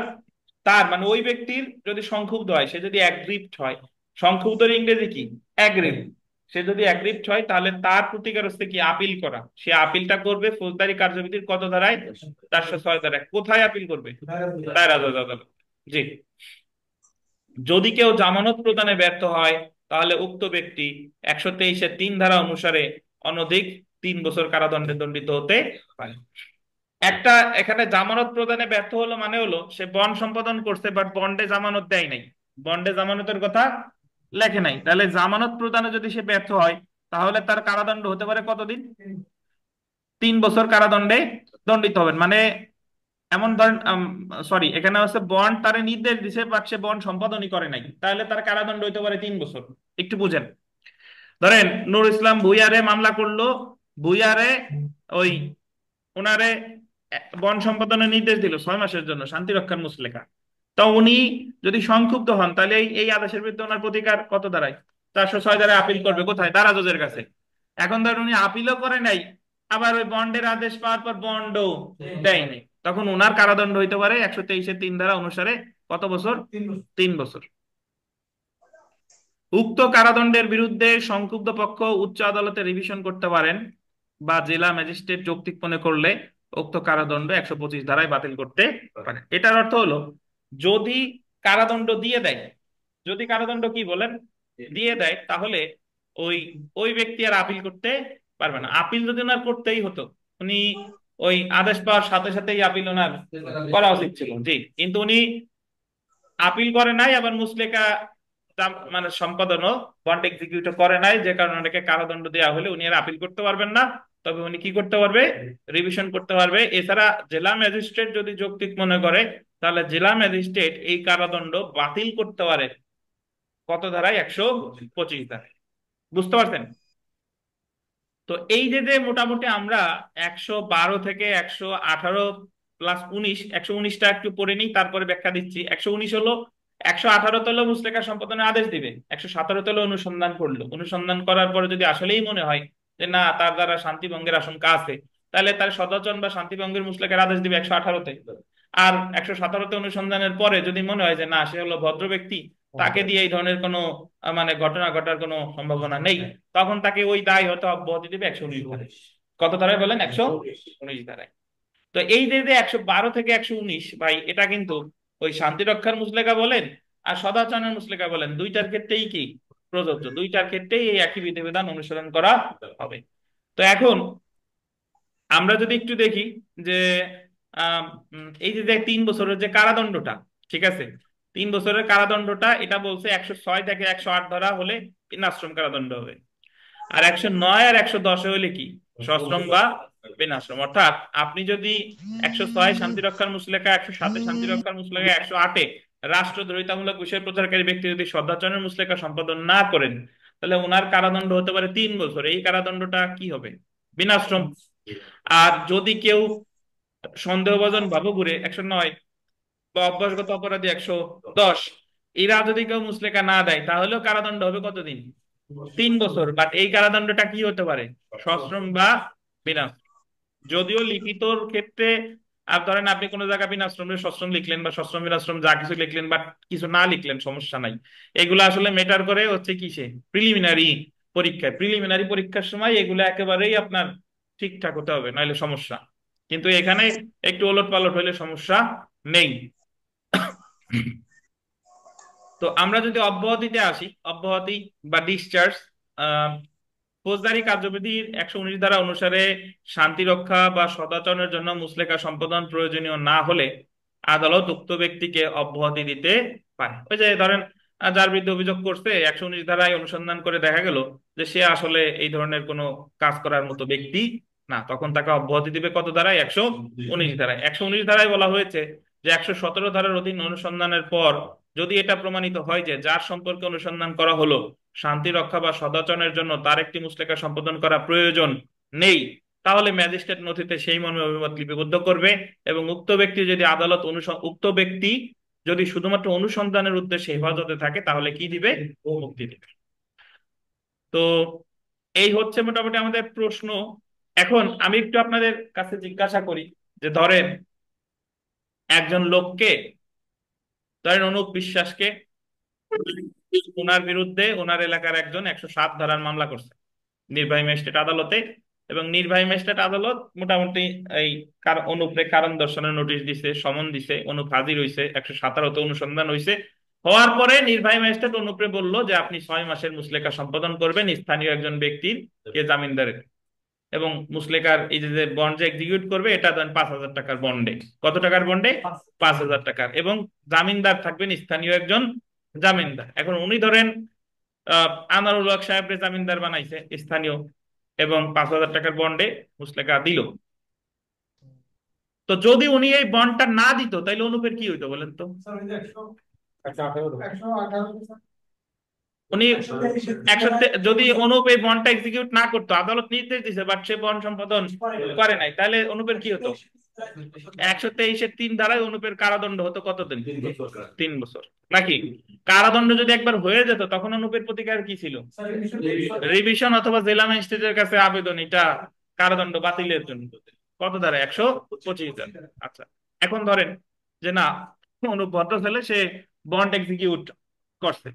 তার মানে ওই ব্যক্তির যদি সংক্ষুব্ধ হয়, সে যদি অ্যাগ্রিভড হয়, সংক্ষুব্ধের ইংরেজি কি? অ্যাগ্রিভড। সে যদি অ্যাগ্রিভড হয় তাহলে তার প্রতিকার হচ্ছে কি? আপিল করা। সে আপিলটা করবে ফৌজদারি কার্যবিধির কত ধারায়? 406 ধারায়। কোথায় আপিল করবে? দায়রা জজ আদালত। জি। যদি কেউ জামানত প্রদানে ব্যর্থ হয় তাহলে উক্ত ব্যক্তি 123-3 ধারা অনুসারে অনধিক 3 বছর কারাদণ্ডে দণ্ডিত হতে পারে। একটা এখানে জামানত প্রদানে ব্যর্থ হলো মানে হলো সে বন্ড সম্পাদন করছে বাট বন্ডে জামানত দেয় নাই, বন্ডে জামানতের কথা লেখে নাই। তাহলে জামানত প্রদানে যদি সে ব্যর্থ হয় তাহলে তার কারাদণ্ড হতে পারে কতদিন? 3 বছর কারাদণ্ডে দণ্ডিত হবেন। মানে এমন ধরেন, সরি, এখানে হচ্ছে বন্ড তারে নির্দেশ দিছে বাট সে বন্ড সম্পাদনই করে নাই, তাহলে তার কারাদণ্ড হতে পারে 3 বছর। একটু বুঝেন। ধরেন নুর ইসলাম ভুইয়ারে মামলা করলো, ভুইয়ারে ওই ওনারে বন সম্পাদনের নির্দেশ দিল 6 মাসের জন্য শান্তি রক্ষার মুচলেকা। তো উনি যদি সংক্ষুব্ধ হন তাহলে এই আদেশের বিরুদ্ধে ওনার প্রতিকার কত দাঁড়ায়? 406 ধারায় আপিল করবে। কোথায়? দারা জজের কাছে। এখন ধরুন উনি আপিলও করে নাই, আবার ওই বন্ডের আদেশ পাওয়ার পর বন্ডও দেয় নাই, তখন ওনার কারাদণ্ড হইতে পারে 123-3 ধারা অনুসারে কত বছর? 3 বছর। উক্ত কারাদণ্ডের বিরুদ্ধে সংক্ষুব্ধ পক্ষ উচ্চ আদালতে রিভিশন করতে পারেন বা জেলা ম্যাজিস্ট্রেট যৌক্তিক মনে করলে উক্ত কারাদণ্ড 125 ধারায় বাতিল করতে পারে। এটার অর্থ হলো, যদি কারাদণ্ড দিয়ে দেয়, যদি কারাদণ্ড কি বলেন দিয়ে দেয়, তাহলে ওই ওই ব্যক্তি আর আপিল করতে পারবে না। আপিল যদি ওনার করতেই হতো, উনি ওই আদেশ পাওয়ার সাথে সাথেই আপিল ওনার করা উচিত ছিল। জি, কিন্তু উনি আপিল করে নাই, আবার মুচলেকা মানে সম্পাদনও বন্ড এক্সিকিউট করে নাই, যে কারণে ওনাকে কারাদণ্ড দেওয়া হলে উনি আর আপিল করতে পারবেন না। তবে উনি কি করতে পারবে? রিভিশন করতে পারবে। এছাড়া জেলা ম্যাজিস্ট্রেট যদি যৌক্তিক মনে করে তাহলে জেলা ম্যাজিস্ট্রেট এই কারাদণ্ড বাতিল করতে পারে কত ধারায়? 125 ধারায়। বুঝতে পারছেন? তো এই যে যে মোটামুটি আমরা 112 থেকে 118 + 19, 119টা একটু পড়ে নিই, তারপরে ব্যাখ্যা দিচ্ছি। 119 হলো, 118 হলো মুচলেকা সম্পাদনের আদেশ দিবে, 117 হলো অনুসন্ধান করলো। অনুসন্ধান করার পরে যদি আসলেই মনে হয় যে না, তার দ্বারা শান্তি ভঙ্গের আশঙ্কা আছে, তাহলে তার সদর্থন বা শান্তি ভঙ্গের মুচলেকার আদেশ দিবে 118-তে। আর 117-তে অনুসন্ধানের পরে যদি মনে হয় যে না, সে হলো ভদ্র ব্যক্তি, তাকে দিয়ে এই ধরনের কোনো মানে ঘটনা ঘটার কোনো সম্ভাবনা নেই, তখন তাকে ওই দায় হয়তো অব্যাহতি দেবে 119 ধারায়। কত ধারায় বলেন? 119 ধারায়। তো এই যে 112 থেকে 119, ভাই, এটা কিন্তু ওই শান্তি রক্ষার মুসলেকা বলেন আর সদাচরণের মুসলেকা বলেন, দুইটার ক্ষেত্রেই কি প্রযোজ্য, দুইটার ক্ষেত্রেই এই একই বিধিবিধান অনুসরণ করা হবে। তো এখন আমরা যদি একটু দেখি যে আম, এই যে 3 বছরের যে কারাদণ্ডটা, ঠিক আছে, 3 বছরের কারাদণ্ডটা এটা বলছে 106 থেকে 108 ধরা হলে বিনাশ্রম কারাদণ্ড হবে, আর 109 আর 110 হলে কি সশ্রম বা বিনাশ্রম। অর্থাৎ আপনি যদি 106 শান্তি রক্ষার মুসলেকা, 107 শান্তি রক্ষার মুসলেকা, 108 রাষ্ট্রদ্রোহিতামূলক বিষয় প্রচারকারী ব্যক্তি যদি সদাচরণের মুসলেকা সম্পাদন না করেন, তাহলে ওনার কারাদণ্ড হতে পারে 3 বছর। এই কারাদণ্ডটা কি হবে? বিনাশ্রম। আর যদি কেউ সন্দেহভাজন ভাবে ঘুরে 109 বা অভ্যাসগত অপরাধী 110, এরা যদি কেউ মুচলেকা না দেয় তাহলেও কারাদণ্ড হবে কতদিন? 3 বছর। বাট এই কারাদণ্ডটা কি হতে পারে? সশ্রম বা বিনাশ্রম। যদিও লিখিতর ক্ষেত্রে আর ধরেন আপনি কোনো জায়গায় বিনাশ্রমে সশ্রম লিখলেন বা সশ্রম বিনাশ্রম যা কিছু লিখলেন, বাট কিছু না লিখলেন, সমস্যা নাই। এগুলো আসলে মেটার করে হচ্ছে কিসে? প্রিলিমিনারি পরীক্ষায়। প্রিলিমিনারি পরীক্ষার সময় এগুলো একেবারেই আপনার ঠিকঠাক হতে হবে, নাহলে সমস্যা। কিন্তু এখানে একটু ওলট পালট হলে সমস্যা নেই। তো আমরা যদি অব্যাহতিতে আসি, অব্যাহতি বা ডিসচার্জ, ফৌজদারি কার্যবিধির 119 ধারা অনুসারে শান্তি রক্ষা বা সদাচরণের জন্য মুচলেকা সম্পাদন প্রয়োজনীয় না হলে আদালত উক্ত ব্যক্তিকে অব্যাহতি দিতে পারে। ওই যে ধরেন যার বিরুদ্ধে অভিযোগ করছে, 119 ধারায় অনুসন্ধান করে দেখা গেল যে সে আসলে এই ধরনের কোনো কাজ করার মতো ব্যক্তি না, তখন তাকে অব্যাহতি দিবে কত ধারায়? 119 ধারায়। 119 ধারায় বলা হয়েছে যে 117 ধারার অধীন অনুসন্ধানের পর যদি এটা প্রমাণিত হয় যে যার সম্পর্কে অনুসন্ধান করা হলো শান্তি রক্ষা বা সদাচরণের জন্য তার একটি মুচলেকা সম্পাদন করা প্রয়োজন নেই, তাহলে ম্যাজিস্ট্রেট নথিতে সেই মর্মে অভিমত লিপিবদ্ধ করবে, এবং উক্ত ব্যক্তি যদি উক্ত ব্যক্তি যদি শুধুমাত্র অনুসন্ধানের উদ্দেশ্যে হেফাজতে থাকে তাহলে কি দিবে? মুক্তি দিবে। তো এই হচ্ছে মোটামুটি আমাদের প্রশ্ন। এখন আমি একটু আপনাদের কাছে জিজ্ঞাসা করি যে ধরেন একজন লোককে, ধরেন অনুপ বিশ্বাসকে, ওনার বিরুদ্ধে ওনার এলাকার একজন 107 ধারার মামলা করছে নির্বাহী ম্যাজিস্ট্রেট আদালতে, এবং নির্বাহী ম্যাজিস্ট্রেট আদালত মোটামুটি এই অনুপরে কারণ দর্শানোর নোটিশ দিছে, সমন দিছে, অনুপ হাজির হয়েছে, 117তে অনুসন্ধান হয়েছে। হওয়ার পরে নির্বাহী ম্যাজিস্ট্রেট অনুপরে বলল যে আপনি 6 মাসের মুচলেকা সম্পাদন করবেন স্থানীয় একজন ব্যক্তির কে জামিনদারের, এবং মুচলেকার এই যে বন্ড যে এক্সিকিউট করবে এটা দেন 5,000 টাকার বন্ডে। কত টাকার বন্ডে? 5,000 টাকার। এবং জামিনদার থাকবেন স্থানীয় একজন জামিনদার। এখন উনি ধরেন আনারুল হক সাহেবরে জামিনদার বানাইছে স্থানীয়, এবং 5,000 টাকার বন্ডে মুচলেকা দিল। তো যদি উনি এই বন্ডটা না দিত তাইলে অনুপের কি হইতো বলেন তো? উনি যদি অনুপ এই বন্ডটা এক্সিকিউট না করতো, আদালত নির্দেশ দিছে বাট সে বন্ড সম্পাদন করে নাই, তাহলে অনুপের কি হতো? 123-এর 3 ধারায় অনুপের কারাদণ্ড হতো কতদিন? 3 বছর। নাকি কারাদণ্ড যদি একবার হয়ে যেত তখন অনুপের প্রতিকার কি ছিল? রিভিশন অথবা জেলা ম্যাজিস্ট্রেটের কাছে আবেদন, এটা কারাদণ্ড বাতিলের জন্য। কত ধারা? 125 ধারা। আচ্ছা, এখন ধরেন যে না, অনুপ ভদ্র ছেলে, সে বন্ড এক্সিকিউট করছে,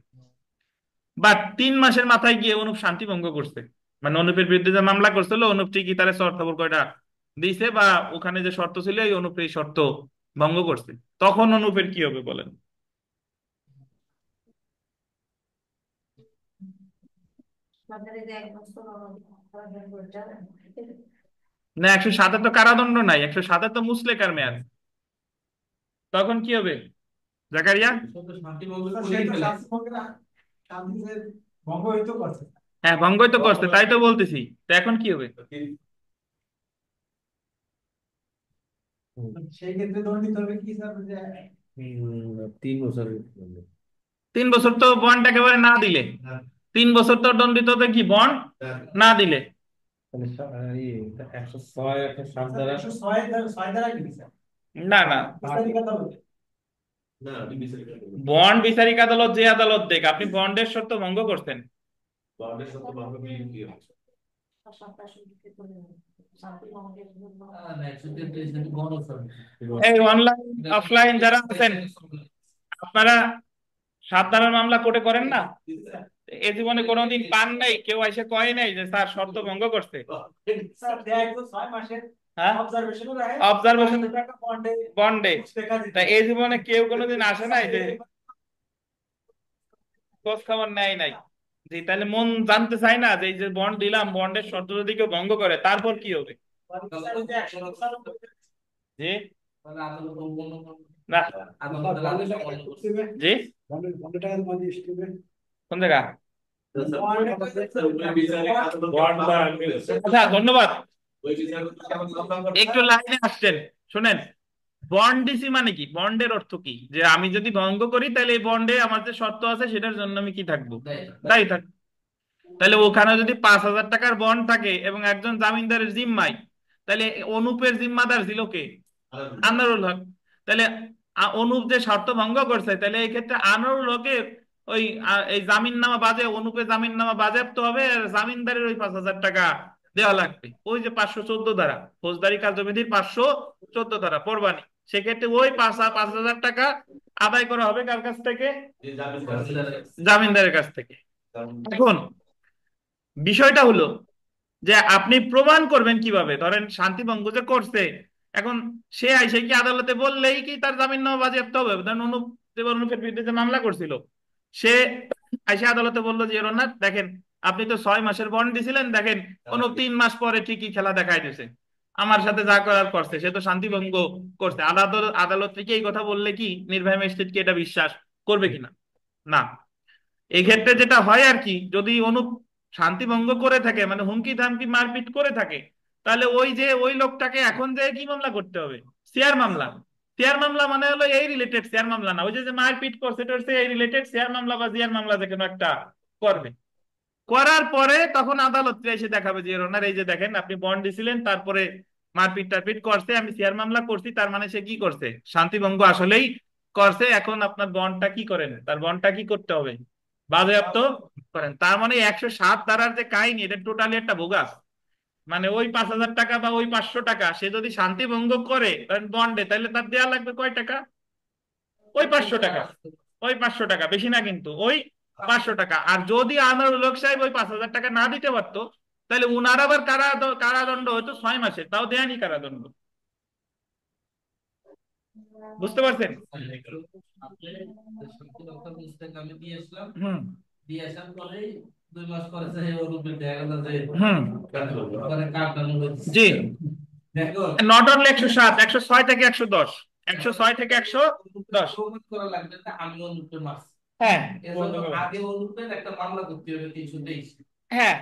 বাট 3 মাসের মাথায় গিয়ে অনুপ শান্তি ভঙ্গ করছে। মানে অনুপের বিরুদ্ধে যে মামলা করছিল অনুপ ঠিকই তারা শর্ত কয়টা দিছে, বা ওখানে যে শর্ত ছিল এই অনুপ এই শর্ত ভঙ্গ করছে, তখন অনুপের কি হবে বলেন? না, 107-এ তো কারাদণ্ড নাই, 107-এ তো মুচলেকার মেয়াদ। তখন কি হবে জাকারিয়া? হ্যাঁ, ভঙ্গই তো করছে, তাই তো বলতেছি। তো এখন কি হবে? সেই ক্ষেত্রে ধরে নিতে হবে কি স্যার যে 3 বছর। 3 বছর তো বন্ড একেবারে না দিলে, 3 বছর তো দণ্ডিত হবে কি বন্ড না দিলে। না না, বন্ড বিচারিক আদালত যে আদালত দেখ, আপনি বন্ডের শর্ত ভঙ্গ করছেন। এই অনলাইন অফলাইন যারা আছেন আপনারা সাধারণ মামলা কোর্টে করেন না? এ জীবনে কোনোদিন পান নাই, কেউ এসে কয় নাই যে স্যার শর্ত ভঙ্গ করছে? হ্যাঁ, অবজারভেশন বন্ডে। তা এই জীবনে কেউ কোনোদিন আসে নাই যে খোঁজ খবর নেয় নাই? জি, তাহলে মন জানতে চায় না যে এই যে বন্ড দিলাম, বন্ডের শর্ত যদি কেউ ভঙ্গ করে তারপর কি হবে? জি না, জি কোন জায়গা? আচ্ছা, ধন্যবাদ। একটু লাইনে আসছেন, শুনেন। বন্ড ডিসি মানে কি, বন্ডের অর্থ কি? যে আমি যদি ভঙ্গ করি তাহলে এই বন্ডে আমার যে শর্ত আছে সেটার জন্য আমি কি থাকবো? দায়ী থাকবো। তাহলে ওখানে যদি 5,000 টাকার বন্ড থাকে এবং একজন জামিনদারের জিম্মায়, তাহলে অনুপের জিম্মাদার ছিল কে? আনারুল হক। তাহলে অনুপ যে শর্ত ভঙ্গ করছে, তাহলে এই ক্ষেত্রে আনারুল হকের ওই এই জামিন নামা বাজে, অনুপের জামিন নামা বাজেয়াপ্ত হবে, আর জামিনদারের ওই 5,000 টাকা দেওয়া লাগবে। ওই যে 514 ধারা, ফৌজদারি কার্যবিধির 514 ধারা পড়বানি। সেক্ষেত্রে ওই 5,000 টাকা আদায় করা হবে কার কাছ থেকে? জামিনদারের কাছ থেকে। এখন বিষয়টা হলো যে আপনি প্রমাণ করবেন কিভাবে? ধরেন শান্তিভঙ্গ যে করছে, এখন সে আইসে কি আদালতে বললেই কি তার জামিননামা বাজেয়াপ্ত হবে? ধরেন অনুপ, যে অনুপের বিরুদ্ধে যে মামলা করছিল, সে আইসে আদালতে বললো যে না দেখেন, আপনি তো 6 মাসের বন্ড দিছিলেন, দেখেন অনুপ 3 মাস পরে ঠিকই খেলা দেখাই দিয়েছে, আমার সাথে যা করার করছে, সে তো শান্তিভঙ্গ করছে। আদালত আদালত থেকে এই কথা বললে কি নির্ভয় ম্যাজিস্ট্রেট কি এটা বিশ্বাস করবে কিনা? না। এক্ষেত্রে যেটা হয় আর কি, যদি অনুপ শান্তি ভঙ্গ করে থাকে, মানে হুমকি ধামকি মারপিট করে থাকে, তাহলে ওই যে ওই লোকটাকে এখন যে কি মামলা করতে হবে? শেয়ার মামলা। শেয়ার মামলা মানে হলো এই রিলেটেড শেয়ার মামলা না, ওই যে যে মারপিট করছে এটা হচ্ছে এই রিলেটেড শেয়ার মামলা বা জিয়ার মামলা, যে কোনো একটা করবে। করার পরে তখন আদালত এসে দেখাবে যে ওনার এই যে দেখেন আপনি বন্ড দিছিলেন, তারপরে মারপিট টারপিট করছে, আমি শেয়ার মামলা করছি, তার মানে সে কি করছে? শান্তিভঙ্গ আসলেই করছে। এখন আপনার বন্ডটা কি করেন, তার বন্ডটা কি করতে হবে? বাজেয়াপ্ত করেন। তার মানে 107 ধারার যে কাহিনী, এটা টোটালি একটা বোগাস। মানে ওই 5,000 টাকা বা ওই 500 টাকা সে যদি শান্তি ভঙ্গ করে বন্ডে, তাহলে তার দেওয়া লাগবে কয় টাকা? ওই 500 টাকা। ওই 500 টাকা, বেশি না কিন্তু, ওই 500 টাকা। আর যদি আনারুল হক সাহেব ওই 5,000 টাকা না দিতে পারতো, তাহলে উনার আবার কারাদণ্ড হয়তো 6 মাসের, তাও দেয়নি কারাদণ্ড। বুঝতে পারছেন? হুম হুম জি। নট অনলি 107, 106 থেকে 110, 106 থেকে 110। হ্যাঁ হ্যাঁ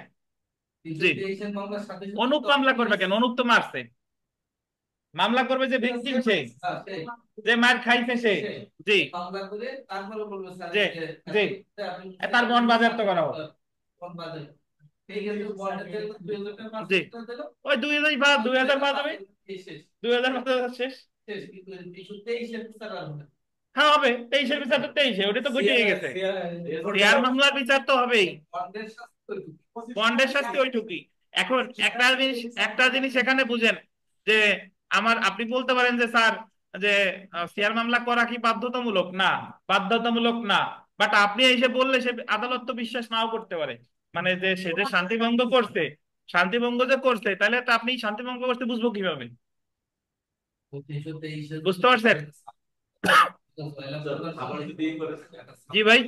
জি। অনুপ মামলা করবে কেন? অনুপ তো মারছে। মামলা করবে যে ভিকটিম, সে যে মার খাইছে সে। জি জি জি। তার বন্ড বাজেয়াপ্ত করা হোক। জি, ওই 2005, 2005 হবে, 2005 শেষ। হ্যাঁ হবে, 23-এর বিচার তো 23-এ, ওটা তো ঘটিয়ে গেছে। শেয়ার মামলার বিচার তো হবেই, বন্ডের শাস্তি ওইটুকুই। এখন একটা জিনিস এখানে বুঝেন যে আমার, আপনি বলতে পারেন যে স্যার যে শেয়ার মামলা করা কি বাধ্যতামূলক? না, বাধ্যতামূলক না। বাট আপনি এসে বললে সে আদালত তো বিশ্বাস নাও করতে পারে। মানে যে সে যে শান্তিভঙ্গ করছে, শান্তিভঙ্গ যে করছে, তাহলে তো আপনি শান্তিভঙ্গ করতে বুঝবো কিভাবে? বুঝতে পারছেন? জি ভাই,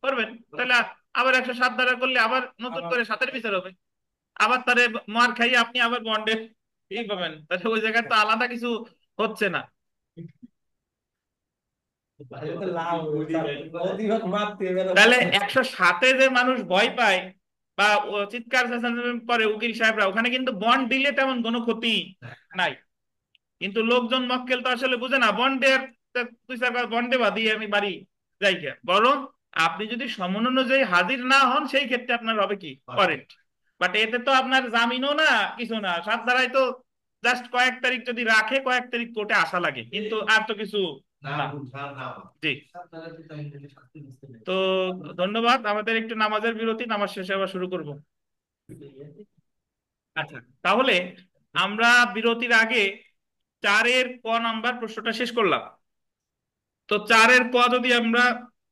করবেন। তাহলে আবার 107 ধারা করলে আবার নতুন করে 7-এর বিচার হবে, আবার তারে মার খাইয়ে আপনি আবার বন্ডে এই পাবেন। তাহলে ওই জায়গায় তো আলাদা কিছু হচ্ছে না। তাহলে 107-এ যে মানুষ ভয় পায় বা ও চিৎকার চেঁচামেচি করে উকিল সাহেবরা, ওখানে কিন্তু বন্ড দিলে তেমন কোনো ক্ষতি নাই। কিন্তু লোকজন মক্কেল তো আসলে বুঝে না, বন্ডের তুই স্যার বন্ডে বাদি আমি বাড়ি যাই কে। বরং আপনি যদি সমন অনুযায়ী হাজির না হন, সেই ক্ষেত্রে আপনার হবে কি ওয়ারেন্ট। বাট এতে তো আপনার জামিনও না, কিছু না, 7 ধারায় তো জাস্ট কয়েক তারিখ যদি রাখে, কয়েক তারিখ কোর্টে আসা লাগে, কিন্তু আর তো কিছু না। জি। তো ধন্যবাদ, আমাদের একটু নামাজের বিরতি, নামাজ শেষে আবার শুরু করব। আচ্ছা, তাহলে আমরা বিরতির আগে 4-এর ক নাম্বার প্রশ্নটা শেষ করলাম। তো 4-এর ক যদি আমরা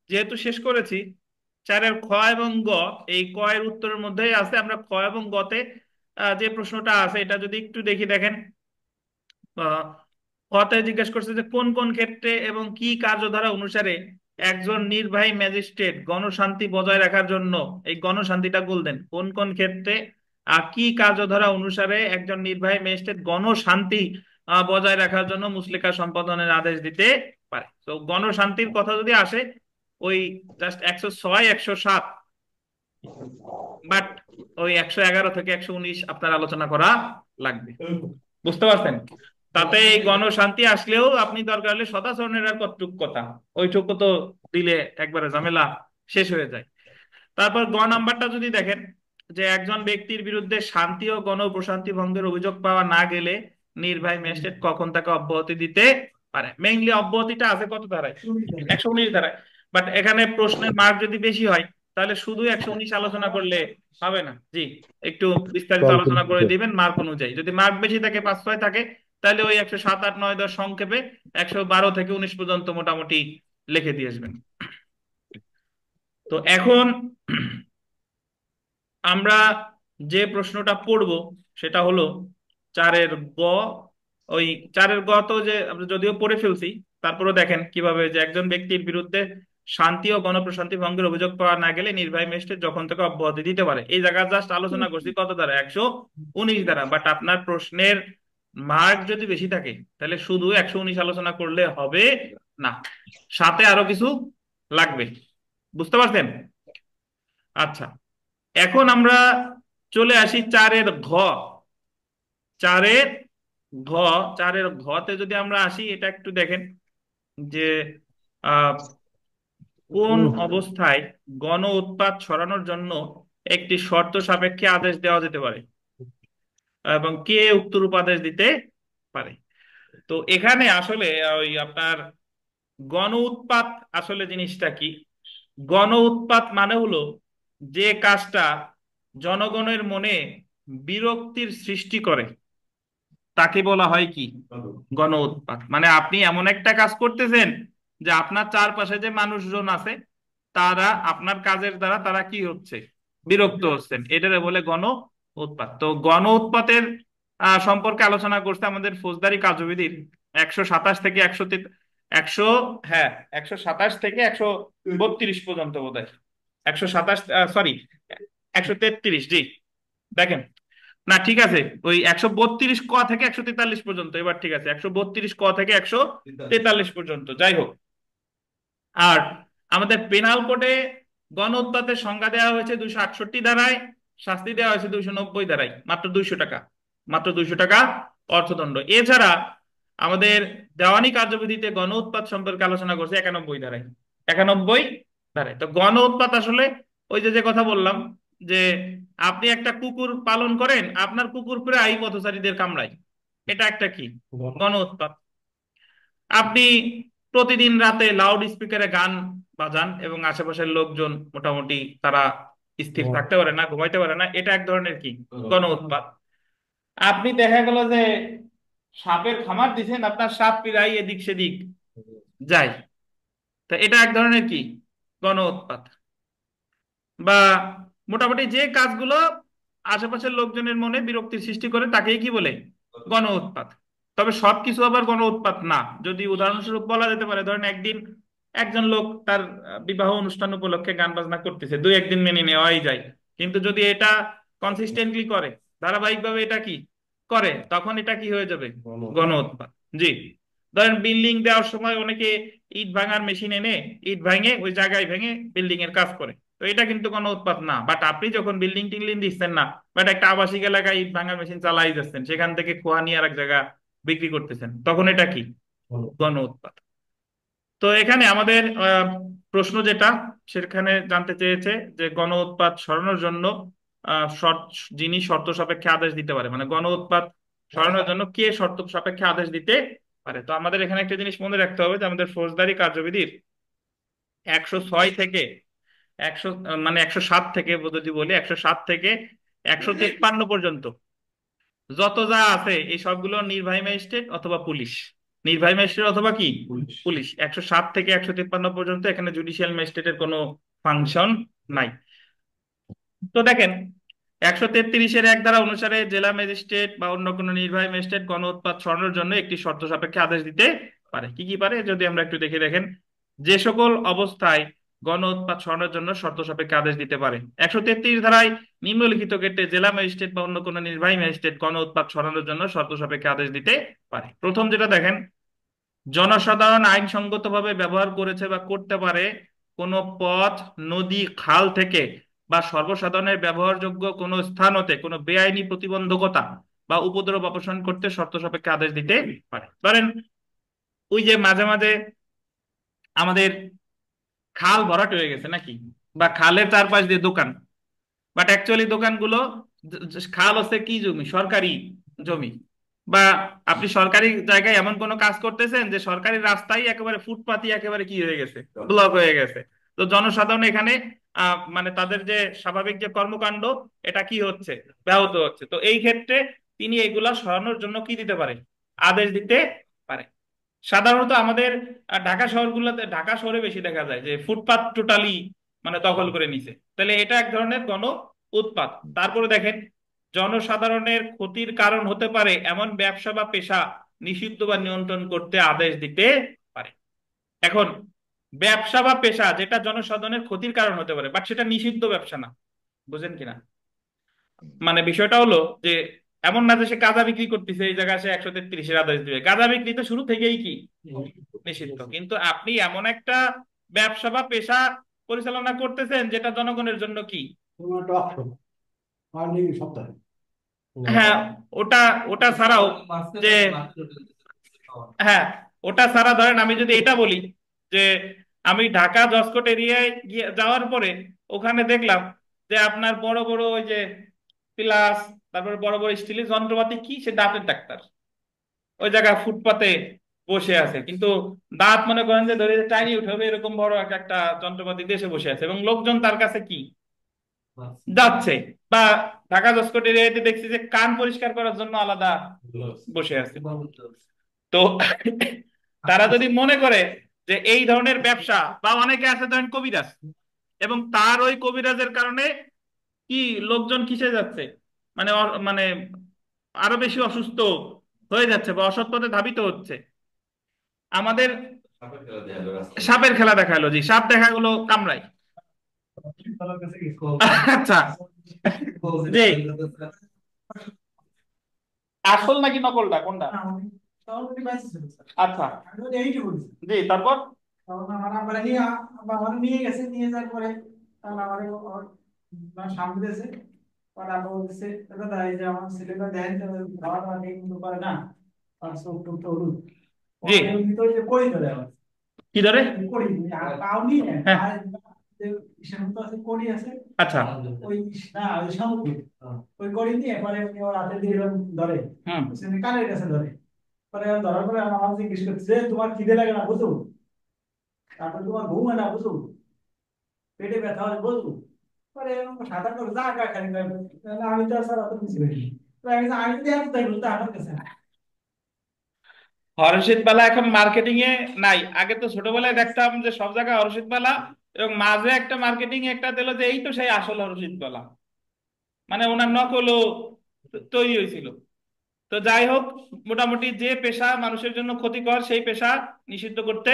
যেহেতু শেষ করেছি, 4-এর খ এবং গ, এই ক এর উত্তরের মধ্যেই আছে। আমরা খ এবং গতে যে প্রশ্নটা আছে এটা যদি একটু দেখি, দেখেন হতে জিজ্ঞেস করছে যে কোন কোন ক্ষেত্রে এবং কি কার্যধারা অনুসারে একজন নির্বাহী ম্যাজিস্ট্রেট গণশান্তি বজায় রাখার জন্য, এই গণশান্তিটা বলতেন, কোন কোন ক্ষেত্রে আর কি কার্যধারা অনুসারে একজন নির্বাহী ম্যাজিস্ট্রেট গণশান্তি বজায় রাখার জন্য মুচলেকা সম্পাদনের আদেশ দিতে পারে। তো গণশান্তির কথা যদি আসে, ওই জাস্ট 106, 107, বাট ওই 111 থেকে 119 আপনার আলোচনা করা লাগবে। বুঝতে পারছেন? তাতে এই গণশান্তি আসলেও আপনি দরকার হলে সদাচরণের আর কতটুক কথা, ওইটুকু তো দিলে একবারে ঝামেলা শেষ হয়ে যায়। তারপর গ নাম্বারটা যদি দেখেন, যে একজন ব্যক্তির বিরুদ্ধে শান্তি ও গণপ্রশান্তি ভঙ্গের অভিযোগ পাওয়া না গেলে নির্বাহী ম্যাজিস্ট্রেট কখন তাকে অব্যাহতি দিতে পারে। মেইনলি অব্যাহতিটা আছে কত ধারায়? 119 ধারায়। বাট এখানে প্রশ্নের মার্ক যদি বেশি হয়, তাহলে শুধু 119 আলোচনা করলে হবে না। জি, একটু বিস্তারিত আলোচনা করে দিবেন মার্ক অনুযায়ী। যদি মার্ক বেশি থাকে, 5-6 থাকে, তাহলে ওই 107, 8, 9, 10 সংক্ষেপে 112 থেকে 19 পর্যন্ত মোটামুটি লিখে দিয়ে আসবেন। তো এখন আমরা যে প্রশ্নটা পড়ব সেটা হলো 4-এর গ। ওই 4-এর গ তো যে আমরা যদিও পড়ে ফেলছি, তারপরে দেখেন কিভাবে যে একজন ব্যক্তির বিরুদ্ধে শান্তি ও গণপ্রশান্তি ভঙ্গের অভিযোগ পাওয়া না গেলে নির্বাহী ম্যাজিস্ট্রেট যখন থেকে অব্যাহতি দিতে পারে। এই জায়গায় জাস্ট আলোচনা করছি কত দ্বারা? 119 দ্বারা। বাট আপনার প্রশ্নের মার্ক যদি বেশি থাকে, তাহলে শুধু 119 আলোচনা করলে হবে না, সাথে আরো কিছু লাগবে। বুঝতে পারছেন? আচ্ছা, এখন আমরা চলে আসি 4-এর ঘ। 4-এর ঘ, 4-এর ঘতে যদি আমরা আসি, এটা একটু দেখেন যে আহ, কোন অবস্থায় গণ উৎপাত সরানোর জন্য একটি শর্ত সাপেক্ষে আদেশ দেওয়া যেতে পারে এবং কে উক্তরূপ আদেশ দিতে পারে। তো এখানে আসলে ওই আপনার গণ উৎপাত আসলে জিনিসটা কি? গণ উৎপাত মানে হলো যে কাজটা জনগণের মনে বিরক্তির সৃষ্টি করে, তাকে বলা হয় কি? গণ উৎপাত। মানে আপনি এমন একটা কাজ করতেছেন যে আপনার চারপাশে যে মানুষজন আছে, তারা আপনার কাজের দ্বারা তারা কি হচ্ছে? বিরক্ত হচ্ছেন। এটারে বলে গণ উৎপাত। তো গণ উৎপাতের সম্পর্কে আলোচনা করতে আমাদের ফৌজদারি কার্যবিধির 127 থেকে 100, হ্যাঁ, 127 থেকে 132 পর্যন্ত বোধ হয়। 127, সরি, 133, জি। দেখেন, না ঠিক আছে, ওই 132 ক থেকে 143 পর্যন্ত, এবার ঠিক আছে, 132 ক থেকে 143 পর্যন্ত, যাই হোক। আর আমাদের পেনাল কোডে গণ উৎপাতের সংজ্ঞা দেওয়া হয়েছে 268 ধারায়, শাস্তি দেওয়া হয়েছে 290 ধারায়, মাত্র 200 টাকা, মাত্র 200 টাকা অর্থদণ্ড। এছাড়া আমাদের দেওয়ানি কার্যবিধিতে গণ উৎপাত সম্পর্কে আলোচনা করছে 91 ধারায়, 91 ধারায়। তো গণ উৎপাত আসলে ওই যে যে কথা বললাম, যে আপনি একটা কুকুর পালন করেন, আপনার কুকুর প্রায় পথচারীদের কামড়ায়, এটা একটা কি? গণ উৎপাত। আপনি প্রতিদিন রাতে লাউড স্পিকারে গান বাজান এবং আশেপাশের লোকজন মোটামুটি তারা স্থির থাকতে পারে না, ঘুমাইতে পারে না, এটা এক ধরনের কি? গণ উৎপাত। আপনি দেখা গেল যে সাপের খামার দিছেন, আপনার সাপ প্রায় এদিক সেদিক যায়, তা এটা এক ধরনের কি? গণ উৎপাত। বা মোটামুটি যে কাজগুলো আশেপাশের লোকজনের মনে বিরক্তির সৃষ্টি করে তাকেই কি বলে? গণ উৎপাত। তবে সবকিছু আবার গণ উৎপাত না। যদি উদাহরণস্বরূপ বলা যেতে পারে, ধরেন একদিন একজন লোক তার বিবাহ অনুষ্ঠান উপলক্ষে গান বাজনা করতেছে, দুই একদিন মেনে নেওয়াই যায়। কিন্তু যদি এটা কনসিস্টেন্টলি করে, ধারাবাহিকভাবে এটা কি করে, তখন এটা কি হয়ে যাবে? গণ উৎপাত। জি। ধরেন বিল্ডিং দেওয়ার সময় অনেকে ইট ভাঙার মেশিন এনে ইট ভাঙে ওই জায়গায় ভেঙে বিল্ডিং এর কাজ করে, তো এটা কিন্তু কোনো উৎপাত না। বাট আপনি যখন বিল্ডিং টিল্ডিং দিচ্ছেন না, বাট একটা আবাসিক এলাকায় ইট ভাঙার মেশিন চালাই যাচ্ছেন, সেখান থেকে খোয়া নিয়ে আর এক জায়গা বিক্রি করতেছেন, তখন এটা কি? গণ উৎপাত। তো এখানে আমাদের প্রশ্ন যেটা, সেখানে জানতে চেয়েছে যে গণ উৎপাত সরানোর জন্য শর্ত, যিনি শর্ত সাপেক্ষে আদেশ দিতে পারে, মানে গণ উৎপাত সরানোর জন্য কে শর্ত সাপেক্ষে আদেশ দিতে পারে। তো আমাদের এখানে একটা জিনিস মনে রাখতে হবে যে আমাদের ফৌজদারি কার্যবিধির 106 থেকে 100, মানে 107 থেকে যদি বলি, 107 থেকে 153 পর্যন্ত, যত যা আছে এই সবগুলো নির্বাহী ম্যাজিস্ট্রেট অথবা পুলিশ, নির্বাহী ম্যাজিস্ট্রেট অথবা কি পুলিশ। 107 থেকে 153 পর্যন্ত এখানে জুডিশিয়াল ম্যাজিস্ট্রেটের কোনো ফাংশন নাই। তো দেখেন 133-এর 1 ধারা অনুসারে জেলা ম্যাজিস্ট্রেট বা অন্য কোনো নির্বাহী ম্যাজিস্ট্রেট গণ উৎপাত সরানোর জন্য একটি শর্ত সাপেক্ষে আদেশ দিতে পারে। কি কি পারে যদি আমরা একটু দেখে দেখেন, যে সকল অবস্থায় গণ উৎপাত সরানোর জন্য শর্ত সাপেক্ষে আদেশ দিতে পারে। 133 ধারায় নিম্নলিখিত ক্ষেত্রে জেলা ম্যাজিস্ট্রেট বা অন্য কোনো নির্বাহী ম্যাজিস্ট্রেট গণ উৎপাত সরানোর জন্য শর্ত সাপেক্ষে আদেশ দিতে পারে। প্রথম যেটা দেখেন, জনসাধারণ আইনসঙ্গতভাবে ব্যবহার করেছে বা করতে পারে কোনো পথ, নদী, খাল থেকে বা সর্বসাধারণের ব্যবহারযোগ্য কোনো স্থান হতে কোনো বেআইনি প্রতিবন্ধকতা বা উপদ্রব অপসারণ করতে শর্ত সাপেক্ষে আদেশ দিতে পারে। ধরেন ওই যে মাঝে মাঝে আমাদের খাল ভরাট হয়ে গেছে নাকি, বা খালের চারপাশ দিয়ে দোকান, বাট অ্যাকচুয়ালি দোকানগুলো খাল হচ্ছে কি জমি, সরকারি জমি, বা আপনি সরকারি জায়গায় এমন কোনো কাজ করতেছেন যে সরকারি রাস্তায় একেবারে ফুটপাতই একেবারে কি হয়ে গেছে, ব্লক হয়ে গেছে। তো জনসাধারণ এখানে মানে তাদের যে স্বাভাবিক যে কর্মকাণ্ড এটা কি হচ্ছে, ব্যাহত হচ্ছে। তো এই ক্ষেত্রে তিনি এগুলা সরানোর জন্য কি দিতে পারে, আদেশ দিতে পারে। সাধারণত আমাদের ঢাকা শহরগুলোতে, ঢাকা শহরে বেশি দেখা যায় যে ফুটপাত টোটালি মানে দখল করে নিছে, তাহলে এটা এক ধরনের গণ উৎপাত। তারপরে দেখেন, জনসাধারণের ক্ষতির কারণ হতে পারে এমন ব্যবসা বা পেশা নিষিদ্ধ বা নিয়ন্ত্রণ করতে আদেশ দিতে পারে। এখন ব্যবসা বা পেশা যেটা জনসাধারণের ক্ষতির কারণ হতে পারে বাট সেটা নিষিদ্ধ ব্যবসা না, বুঝেন কিনা? মানে বিষয়টা হলো যে এমন না যে সে গাঁজা বিক্রি করতেছে এই জায়গায় সে 133-এর আদেশ দিবে, গাঁজা বিক্রি তো শুরু থেকেই কি নিষিদ্ধ, কিন্তু আপনি এমন একটা ব্যবসা বা পেশা পরিচালনা করতেছেন যেটা জনগণের জন্য কি। হ্যাঁ, ওটা ওটা ছাড়াও যে, হ্যাঁ ওটা ছাড়া ধরেন আমি যদি এটা বলি যে আমি ঢাকা জজকোর্ট এরিয়ায় গিয়ে যাওয়ার পরে ওখানে দেখলাম যে আপনার বড় বড় ওই যে প্লাস, তারপরে বড় বড় স্টিলের যন্ত্রপাতি, কি সে দাঁতের ডাক্তার ওই জায়গায় ফুটপাতে বসে আছে, কিন্তু দাঁত মনে করেন যে ধরে টাইনি উঠে হবে এরকম বড় একটা যন্ত্রপাতি দেশে বসে আছে এবং লোকজন তার কাছে কি যাচ্ছে। বা ঢাকা জজকোর্ট এরিয়াতে দেখছি যে কান পরিষ্কার করার জন্য আলাদা বসে আছে। তো তারা যদি মনে করে যে এই ধরনের ব্যবসা, বা অনেকে আছে ধরেন কবিরাজ, এবং তার ওই কবিরাজের কারণে কি লোকজন কিসে যাচ্ছে, মানে মানে আরো বেশি অসুস্থ হয়ে যাচ্ছে বা অসৎ পথে ধাবিত হচ্ছে। আমাদের সাপের খেলা দেখালো, জি সাপ দেখা গেলো কামড়ায়। আচ্ছা, জি আসল নাকি নকলটা কোনটা? আচ্ছা, জি তারপর নিয়ে গেছে, নিয়ে যাওয়ার পরে তখন আমার সামনে দিয়েছে। পরে আবার বলতেছে, দাদা এই যে আমার ছেলেটা দেন খাওয়া দাওয়া ঠিক মতো করে না, আর চোখ টোক তো হলুদ। জি পরে উনি তো ওই যে কড়ি ধরে আমার, কি ধরে? কড়ি পাও নিয়ে হ্যাঁ, পায়ের যে ইসের মতো আছে, কড়ি আছে, আচ্ছা, ওই না ওই সামগ্রী, ওই কড়ি নিয়ে পরে উনি ওর হাতে দিয়ে এরকম ধরে, হুম, উনি কানের কাছে ধরে। পরে ধরার পরে আমার জিজ্ঞেস করছে যে তোমার খিদে লাগে না বুঝো, তারপরে তোমার ঘুম হয় না বুঝো, পেটে ব্যথা হয় বুঝো। পরে সাঁতার করে যা গা খালি করে, আমি তো আর স্যার অত কিছু করিনি। তো আমি বলছি, আমি যদি এত তাই বলতে আমার কাছে না। হরষিত বালা এখন মার্কেটিং এ নাই, আগে তো ছোটবেলায় দেখতাম যে সব জায়গায় হরষিত বালা, এবং মাঝে একটা মার্কেটিং একটা দিল যে এই তো সেই আসল হরষিত বালা, মানে ওনার নকলও তৈরি হয়েছিল। তো যাই হোক, মোটামুটি যে পেশা মানুষের জন্য ক্ষতিকর সেই পেশা নিষিদ্ধ করতে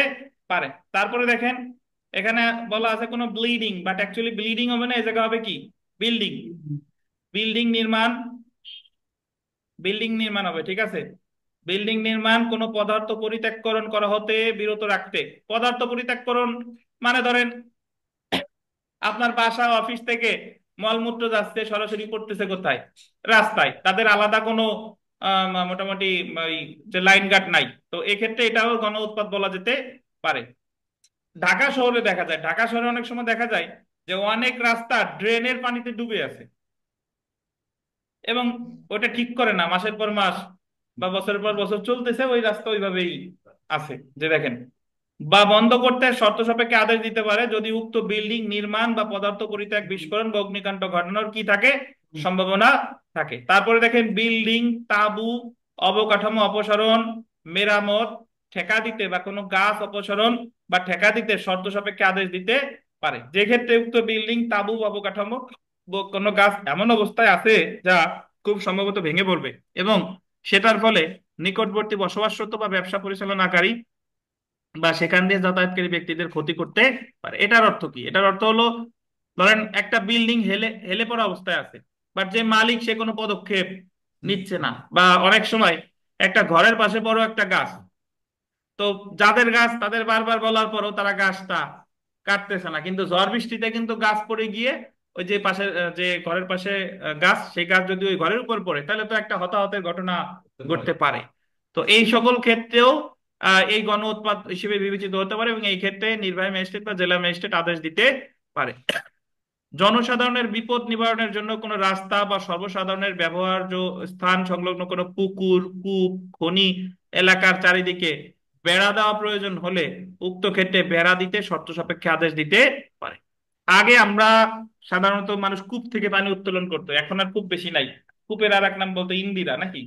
পারে। তারপরে দেখেন এখানে বলা আছে কোনো ব্লিডিং, বাট অ্যাকচুয়ালি ব্লিডিং হবে না, এই জায়গা হবে কি বিল্ডিং, বিল্ডিং নির্মাণ, বিল্ডিং নির্মাণ হবে, ঠিক আছে। বিল্ডিং নির্মাণ কোনো পদার্থ পরিত্যাগকরণ করা হতে বিরত রাখতে। পদার্থ পরিত্যাগকরণ মানে ধরেন আপনার বাসা অফিস থেকে মলমূত্র যাচ্ছে সরাসরি পড়তেছে কোথায়, রাস্তায়, তাদের আলাদা কোনো মোটামুটি ওই যে লাইন গার্ড নাই, তো এক্ষেত্রে এটাও গণ উৎপাত বলা যেতে পারে। ঢাকা শহরে দেখা যায়, ঢাকা শহরে অনেক সময় দেখা যায় যে অনেক রাস্তা ড্রেনের পানিতে ডুবে আছে এবং ওটা ঠিক করে না, মাসের পর মাস বা বছরের পর বছর চলতেছে ওই রাস্তা ওইভাবেই আছে, যে দেখেন। বা বন্ধ করতে শর্ত সাপেক্ষে আদেশ দিতে পারে যদি উক্ত বিল্ডিং নির্মাণ বা পদার্থ পরিত্যাগ, বিস্ফোরণ বা অগ্নিকাণ্ড ঘটানোর কি থাকে সম্ভাবনা থাকে। তারপরে দেখেন বিল্ডিং, তাঁবু, অবকাঠামো অপসারণ, মেরামত, ঠেকা দিতে বা কোনো গাছ অপসারণ বা ঠেকা দিতে শর্ত সাপেক্ষে আদেশ দিতে পারে, যে ক্ষেত্রে উক্ত বিল্ডিং, তাঁবু, অবকাঠামো কোনো গাছ এমন অবস্থায় আছে যা খুব সম্ভবত ভেঙে পড়বে এবং সেটার ফলে নিকটবর্তী বসবাসরত বা ব্যবসা পরিচালনাকারী বা সেখান দিয়ে যাতায়াতকারী ব্যক্তিদের ক্ষতি করতে পারে। এটার অর্থ কি? এটার অর্থ হলো, ধরেন একটা বিল্ডিং হেলে হেলে পড়া অবস্থায় আছে, বাট যে মালিক সে কোনো পদক্ষেপ নিচ্ছে না, বা অনেক সময় একটা ঘরের পাশে বড় একটা গাছ, তো যাদের গাছ তাদের বারবার বলার পরও তারা গাছটা কাটতেছে না, কিন্তু ঝড় বৃষ্টিতে কিন্তু গাছ পড়ে গিয়ে ওই যে পাশে যে ঘরের পাশে গাছ, সেই গাছ যদি ওই ঘরের উপর পড়ে তাহলে তো একটা হতাহতের ঘটনা ঘটতে পারে। তো এই সকল ক্ষেত্রেও এই গণ উৎপাত হিসেবে বিবেচিত হতে পারে এবং এই ক্ষেত্রে নির্বাহী ম্যাজিস্ট্রেট বা জেলা ম্যাজিস্ট্রেট আদেশ দিতে পারে। জনসাধারণের বিপদ নিবারণের জন্য কোনো রাস্তা বা সর্বসাধারণের ব্যবহার্য স্থান সংলগ্ন কোনো পুকুর, কূপ, খনি এলাকার চারিদিকে বেড়া দেওয়া প্রয়োজন হলে উক্ত ক্ষেত্রে বেড়া দিতে শর্ত সাপেক্ষে আদেশ দিতে পারে। আগে আমরা সাধারণত মানুষ কূপ থেকে পানি উত্তোলন করতো, এখন আর কূপ বেশি নাই। কূপের আর এক নাম বলতো ইন্দিরা, নাকি?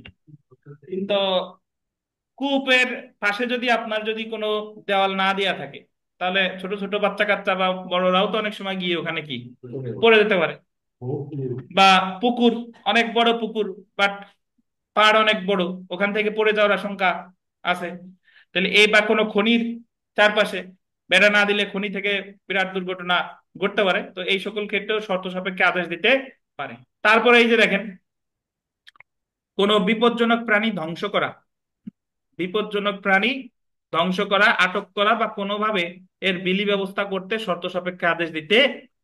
তো কূপের পাশে যদি আপনার যদি কোনো দেওয়াল না দেয়া থাকে, তাহলে ছোট ছোট বাচ্চা কাচ্চা বা বড়রাও তো অনেক সময় গিয়ে ওখানে কি পড়ে যেতে পারে। বা পুকুর, অনেক বড় পুকুর, বাট পাড় অনেক বড়, ওখান থেকে পড়ে যাওয়ার আশঙ্কা আছে। তাহলে এই বা কোনো খনির চারপাশে বেড়া না দিলে খনি থেকে বিরাট দুর্ঘটনা ঘটতে পারে। তো এই সকল ক্ষেত্রেও শর্ত সাপেক্ষে আদেশ দিতে পারে। তারপরে এই যে দেখেন, কোনো বিপজ্জনক প্রাণী ধ্বংস করা, বিপজ্জনক প্রাণী ধ্বংস করা, আটক করা বা কোনোভাবে এর বিলি ব্যবস্থা করতে শর্ত সাপেক্ষে আদেশ দিতে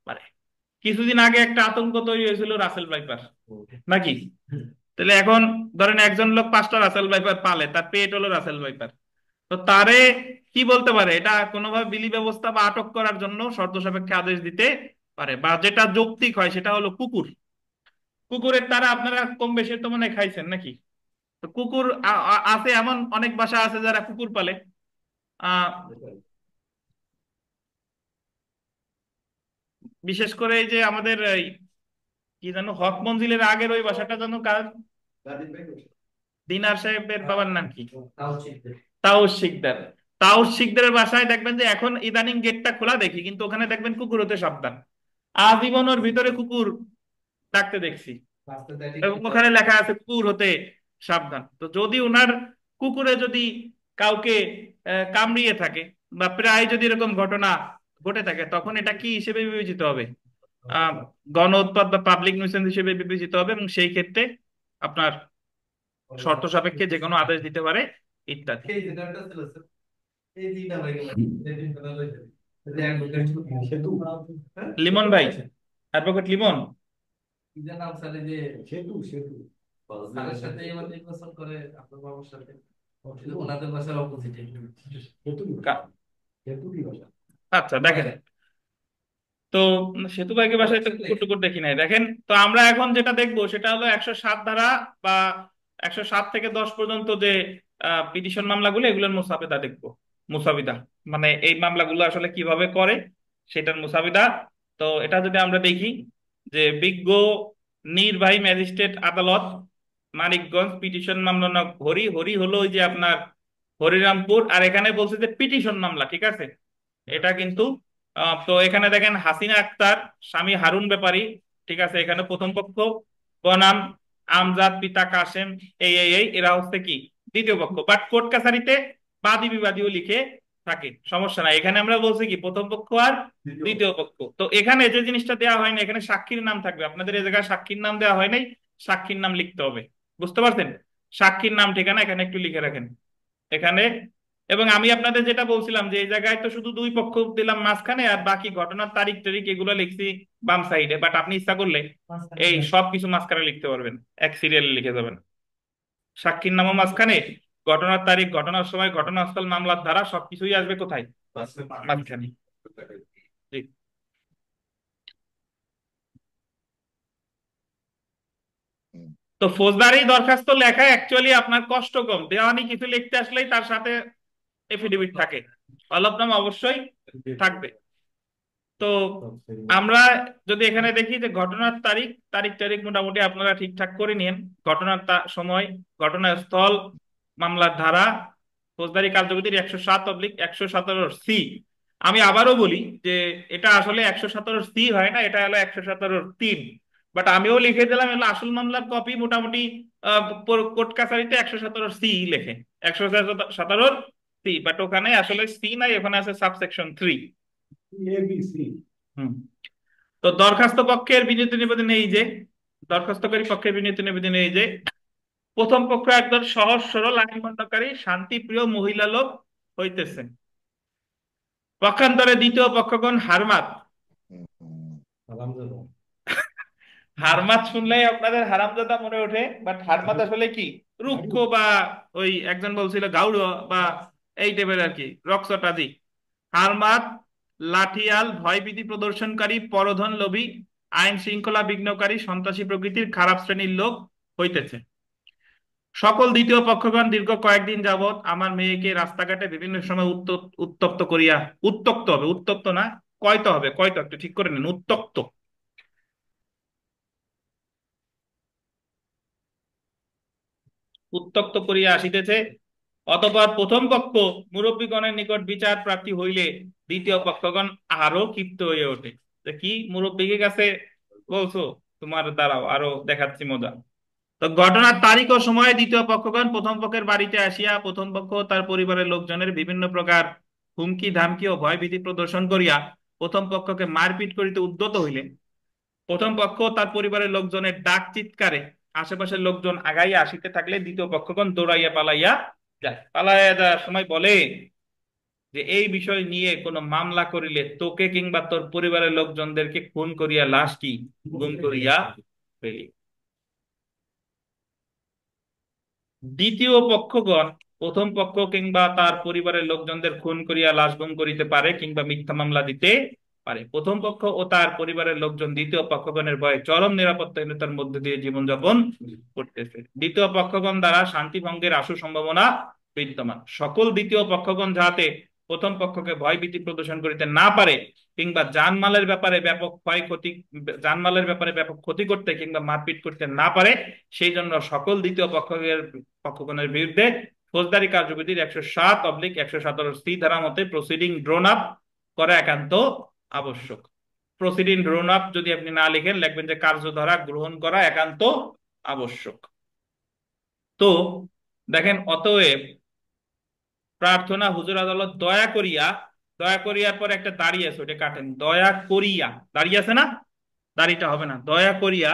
পারে। কিছুদিন আগে একটা আতঙ্ক তৈরি হয়েছিল রাসেল ভাইপার, নাকি? তাহলে এখন ধরেন একজন লোক 5টা রাসেল ভাইপার পালে, তার পেট হলো রাসেল ভাইপার, তো তারে কি বলতে পারে? এটা কোনোভাবে বিলি ব্যবস্থা বা আটক করার জন্য শর্ত সাপেক্ষে আদেশ দিতে পারে। বা যেটা যৌক্তিক হয় সেটা হলো কুকুর। কুকুরের তারা আপনারা কম বেশি তো মনে হয় খাইছেন, নাকি? তো কুকুর আছে, এমন অনেক বাসা আছে যারা কুকুর পালে। আহ বিশেষ করে এই যে আমাদের এই কি জানো হক মঞ্জিলের আগের ওই বাসাটা জানো কার? দিনার সাহেবের বাবার নাম কি? তাউস শিকদার। তাউস শিকদারের বাসায় দেখবেন যে এখন ইদানিং গেটটা খোলা দেখি, কিন্তু ওখানে দেখবেন কুকুর হতে সাবধান। আজীবন ওর ভিতরে কুকুর ডাকতে দেখছি এবং ওখানে লেখা আছে কুকুর হতে সাবধান। তো যদি ওনার কুকুরে যদি কাউকে কামড়িয়ে থাকে বা প্রায় যদি এরকম ঘটনা ঘটে থাকে, তখন এটা কি হিসেবে বিবেচিত হবে? আহ গণ উৎপাত বা পাবলিক নিউসেন্স হিসেবে বিবেচিত হবে এবং সেই ক্ষেত্রে আপনার শর্ত সাপেক্ষে যে কোনো আদেশ দিতে পারে, ইত্যাদি। সেতু লিমন ভাই, অ্যাডভোকেট লিমন। সেতু সেতু সেতু কা- সেতু কি ভাষা? আচ্ছা দেখেন, তো সেতু ভাইকে বাসায় তো কুকুর টুকুর দেখি নাই। দেখেন, তো আমরা এখন যেটা দেখবো সেটা হলো 107 ধারা বা 107 থেকে 10 পর্যন্ত যে পিটিশন মামলাগুলো, এগুলোর মুসাবিদা দেখবো। মুসাবিদা মানে এই মামলাগুলো আসলে কিভাবে করে সেটার মুসাবিদা। তো এটা যদি আমরা দেখি যে বিজ্ঞ নির্বাহী ম্যাজিস্ট্রেট আদালত মানিকগঞ্জ পিটিশন মামলা হরি হরি হলো ওই যে আপনার হরিরামপুর, আর এখানে বলছে যে পিটিশন মামলা, ঠিক আছে? এটা কিন্তু তো এখানে দেখেন হাসিনা আক্তার, স্বামী হারুন ব্যাপারী, ঠিক আছে? এখানে প্রথম পক্ষ, বনাম আমজাদ পিতা কাসেম, এই এরা হচ্ছে কি দ্বিতীয় পক্ষ। বাট কোর্ট কাছারিতে বাদী বিবাদীও লিখে থাকে, সমস্যা নাই। এখানে আমরা বলছি কি প্রথম পক্ষ আর দ্বিতীয় পক্ষ। তো এখানে যে জিনিসটা দেওয়া হয়নি, এখানে সাক্ষীর নাম থাকবে। আপনাদের এই জায়গায় সাক্ষীর নাম দেওয়া হয় নাই, সাক্ষীর নাম লিখতে হবে। বুঝতে পারছেন? সাক্ষীর নাম ঠিকানা এখানে একটু লিখে রাখেন এখানে। এবং আমি আপনাদের যেটা বলছিলাম যে এই জায়গায় তো শুধু দুই পক্ষ দিলাম মাঝখানে, আর বাকি ঘটনার তারিখ টারিখ এগুলো লিখছি বাম সাইডে। বাট আপনি ইচ্ছা করলে এই সব কিছু মাঝখানে লিখতে পারবেন, এক সিরিয়ালে লিখে যাবেন। সাক্ষীর নামও মাঝখানে, ঘটনার তারিখ, ঘটনার সময়, ঘটনাস্থল, মামলার ধারা সবকিছুই আসবে কোথায়? মাঝখানে। জি। তো ফৌজদারি দরখাস্ত লেখা অ্যাকচুয়ালি আপনার কষ্ট কম, দেওয়ানি কিছু লিখতে আসলেই তার সাথে এফিডেভিট থাকে, হলফনামা অবশ্যই থাকবে। তো আমরা যদি এখানে দেখি যে ঘটনার তারিখ, তারিখ তারিখ মোটামুটি আপনারা ঠিকঠাক করে নিন। ঘটনার সময়, ঘটনাস্থল, মামলার ধারা, ফৌজদারি কার্যবিধির 107/117 সি। আমি আবারও বলি যে এটা আসলে 117 সি হয় না, এটা হলো 117 3। বাট আমিও লিখে দিলাম এগুলো আসল মামলার কপি মোটামুটি কোর্ট কাছারিতে 117 সি লেখে, 117 সি, বাট ওখানে আসলে সি নাই, ওখানে আছে সাবসেকশন 3। ABC। হুম। তো দরখাস্ত পক্ষের বিনীত নিবেদন এই যে, দরখাস্তকারী পক্ষের বিনীত নিবেদন এই যে, প্রথম পক্ষ একজন সহজ সরল আইন খণ্ডকারী শান্তিপ্রিয় মহিলা লোক হইতেছে। পক্ষান্তরে দ্বিতীয় পক্ষগণ হারমাত। আলহামদুলিল্লাহ। হারমাত শুনলেই আপনাদের হারামজাদা মনে ওঠে, বাট হারমাত আসলে কি? রুক্ষ বা ওই একজন বলছিল গাউড় বা এই টাইপের আর কি, রক্সটাজি। হারমাত লাঠিয়াল, ভয়ভীতি প্রদর্শনকারী, পরধন লোভী, আইন শৃঙ্খলা বিঘ্নকারী, সন্ত্রাসী প্রকৃতির খারাপ শ্রেণীর লোক হইতেছে। সকল দ্বিতীয় পক্ষগণ দীর্ঘ কয়েকদিন যাবৎ আমার মেয়েকে রাস্তাঘাটে বিভিন্ন সময় উত্তপ্ত করিয়া, উত্তক্ত হবে, উত্তপ্ত না, কয়তো হবে, কয়তো একটু ঠিক করে নিন, উত্তক্ত, উত্তক্ত করিয়া আসিতেছে। অতঃপর প্রথম পক্ষ মুরব্বীগণের নিকট বিচার প্রার্থী হইলে দ্বিতীয় পক্ষগণ আরো ক্ষিপ্ত হয়ে ওঠে। তো কি মুরব্বীর কাছে বলছো? তোমার দাঁড়াও, আরো দেখাচ্ছি মজা। তো ঘটনার তারিখ ও সময়ে দ্বিতীয় পক্ষগণ প্রথম পক্ষের বাড়িতে আসিয়া প্রথম পক্ষ ও তার পরিবারের লোকজনের বিভিন্ন প্রকার হুমকি ধামকি ও ভয়ভীতি প্রদর্শন করিয়া প্রথম পক্ষকে মারপিট করিতে উদ্যত হইলে প্রথম পক্ষ ও তার পরিবারের লোকজনের ডাক চিৎকারে আশেপাশের লোকজন আগাইয়া আসিতে থাকলে দ্বিতীয় পক্ষগণ দৌড়াইয়া পালাইয়া যায়। পালাইয়া যাওয়ার সময় বলে যে এই বিষয় নিয়ে কোনো মামলা করিলে তোকে কিংবা তোর পরিবারের লোকজনদেরকে খুন করিয়া লাশ কি গুম করিয়া ফেলি। দ্বিতীয় পক্ষগণ প্রথম পক্ষ কিংবা তার পরিবারের লোকজনদের খুন করিয়া লাশ গুম করিতে পারে কিংবা মিথ্যা মামলা দিতে পারে। প্রথম পক্ষ ও তার পরিবারের লোকজন দ্বিতীয় পক্ষগণের ভয়ে চরম নিরাপত্তাহীনতার মধ্যে দিয়ে জীবনযাপন করতেছে। দ্বিতীয় পক্ষগণ দ্বারা শান্তি ভঙ্গের আশু সম্ভাবনা বিদ্যমান। সকল দ্বিতীয় পক্ষগণ যাতে প্রথম পক্ষকে ভয় ভীতি প্রদর্শন করিতে না পারে কিংবা জানমালের ব্যাপারে ব্যাপক ক্ষয়ক্ষতি, জানমালের ব্যাপারে ব্যাপক ক্ষতি করতে কিংবা মারপিট করতে না পারে, সেই জন্য সকল দ্বিতীয় পক্ষগণের বিরুদ্ধে ফৌজদারি কার্যবিধির 107/117 সি ধারা মতে প্রসিডিং ড্রোন আপ করা একান্ত আবশ্যক। প্রসিডিং ড্রোন আপ যদি আপনি না লিখেন, লিখবেন যে কার্যধারা গ্রহণ করা একান্ত আবশ্যক। তো দেখেন, অতএব প্রার্থনা হুজুর আদালত দয়া করিয়া, দয়া করিয়ার পর একটা দাঁড়িয়ে আছে, ওটা কাটেন, দয়া করিয়া, দাঁড়িয়ে আছে না, দাড়িটা হবে না, দয়া করিয়া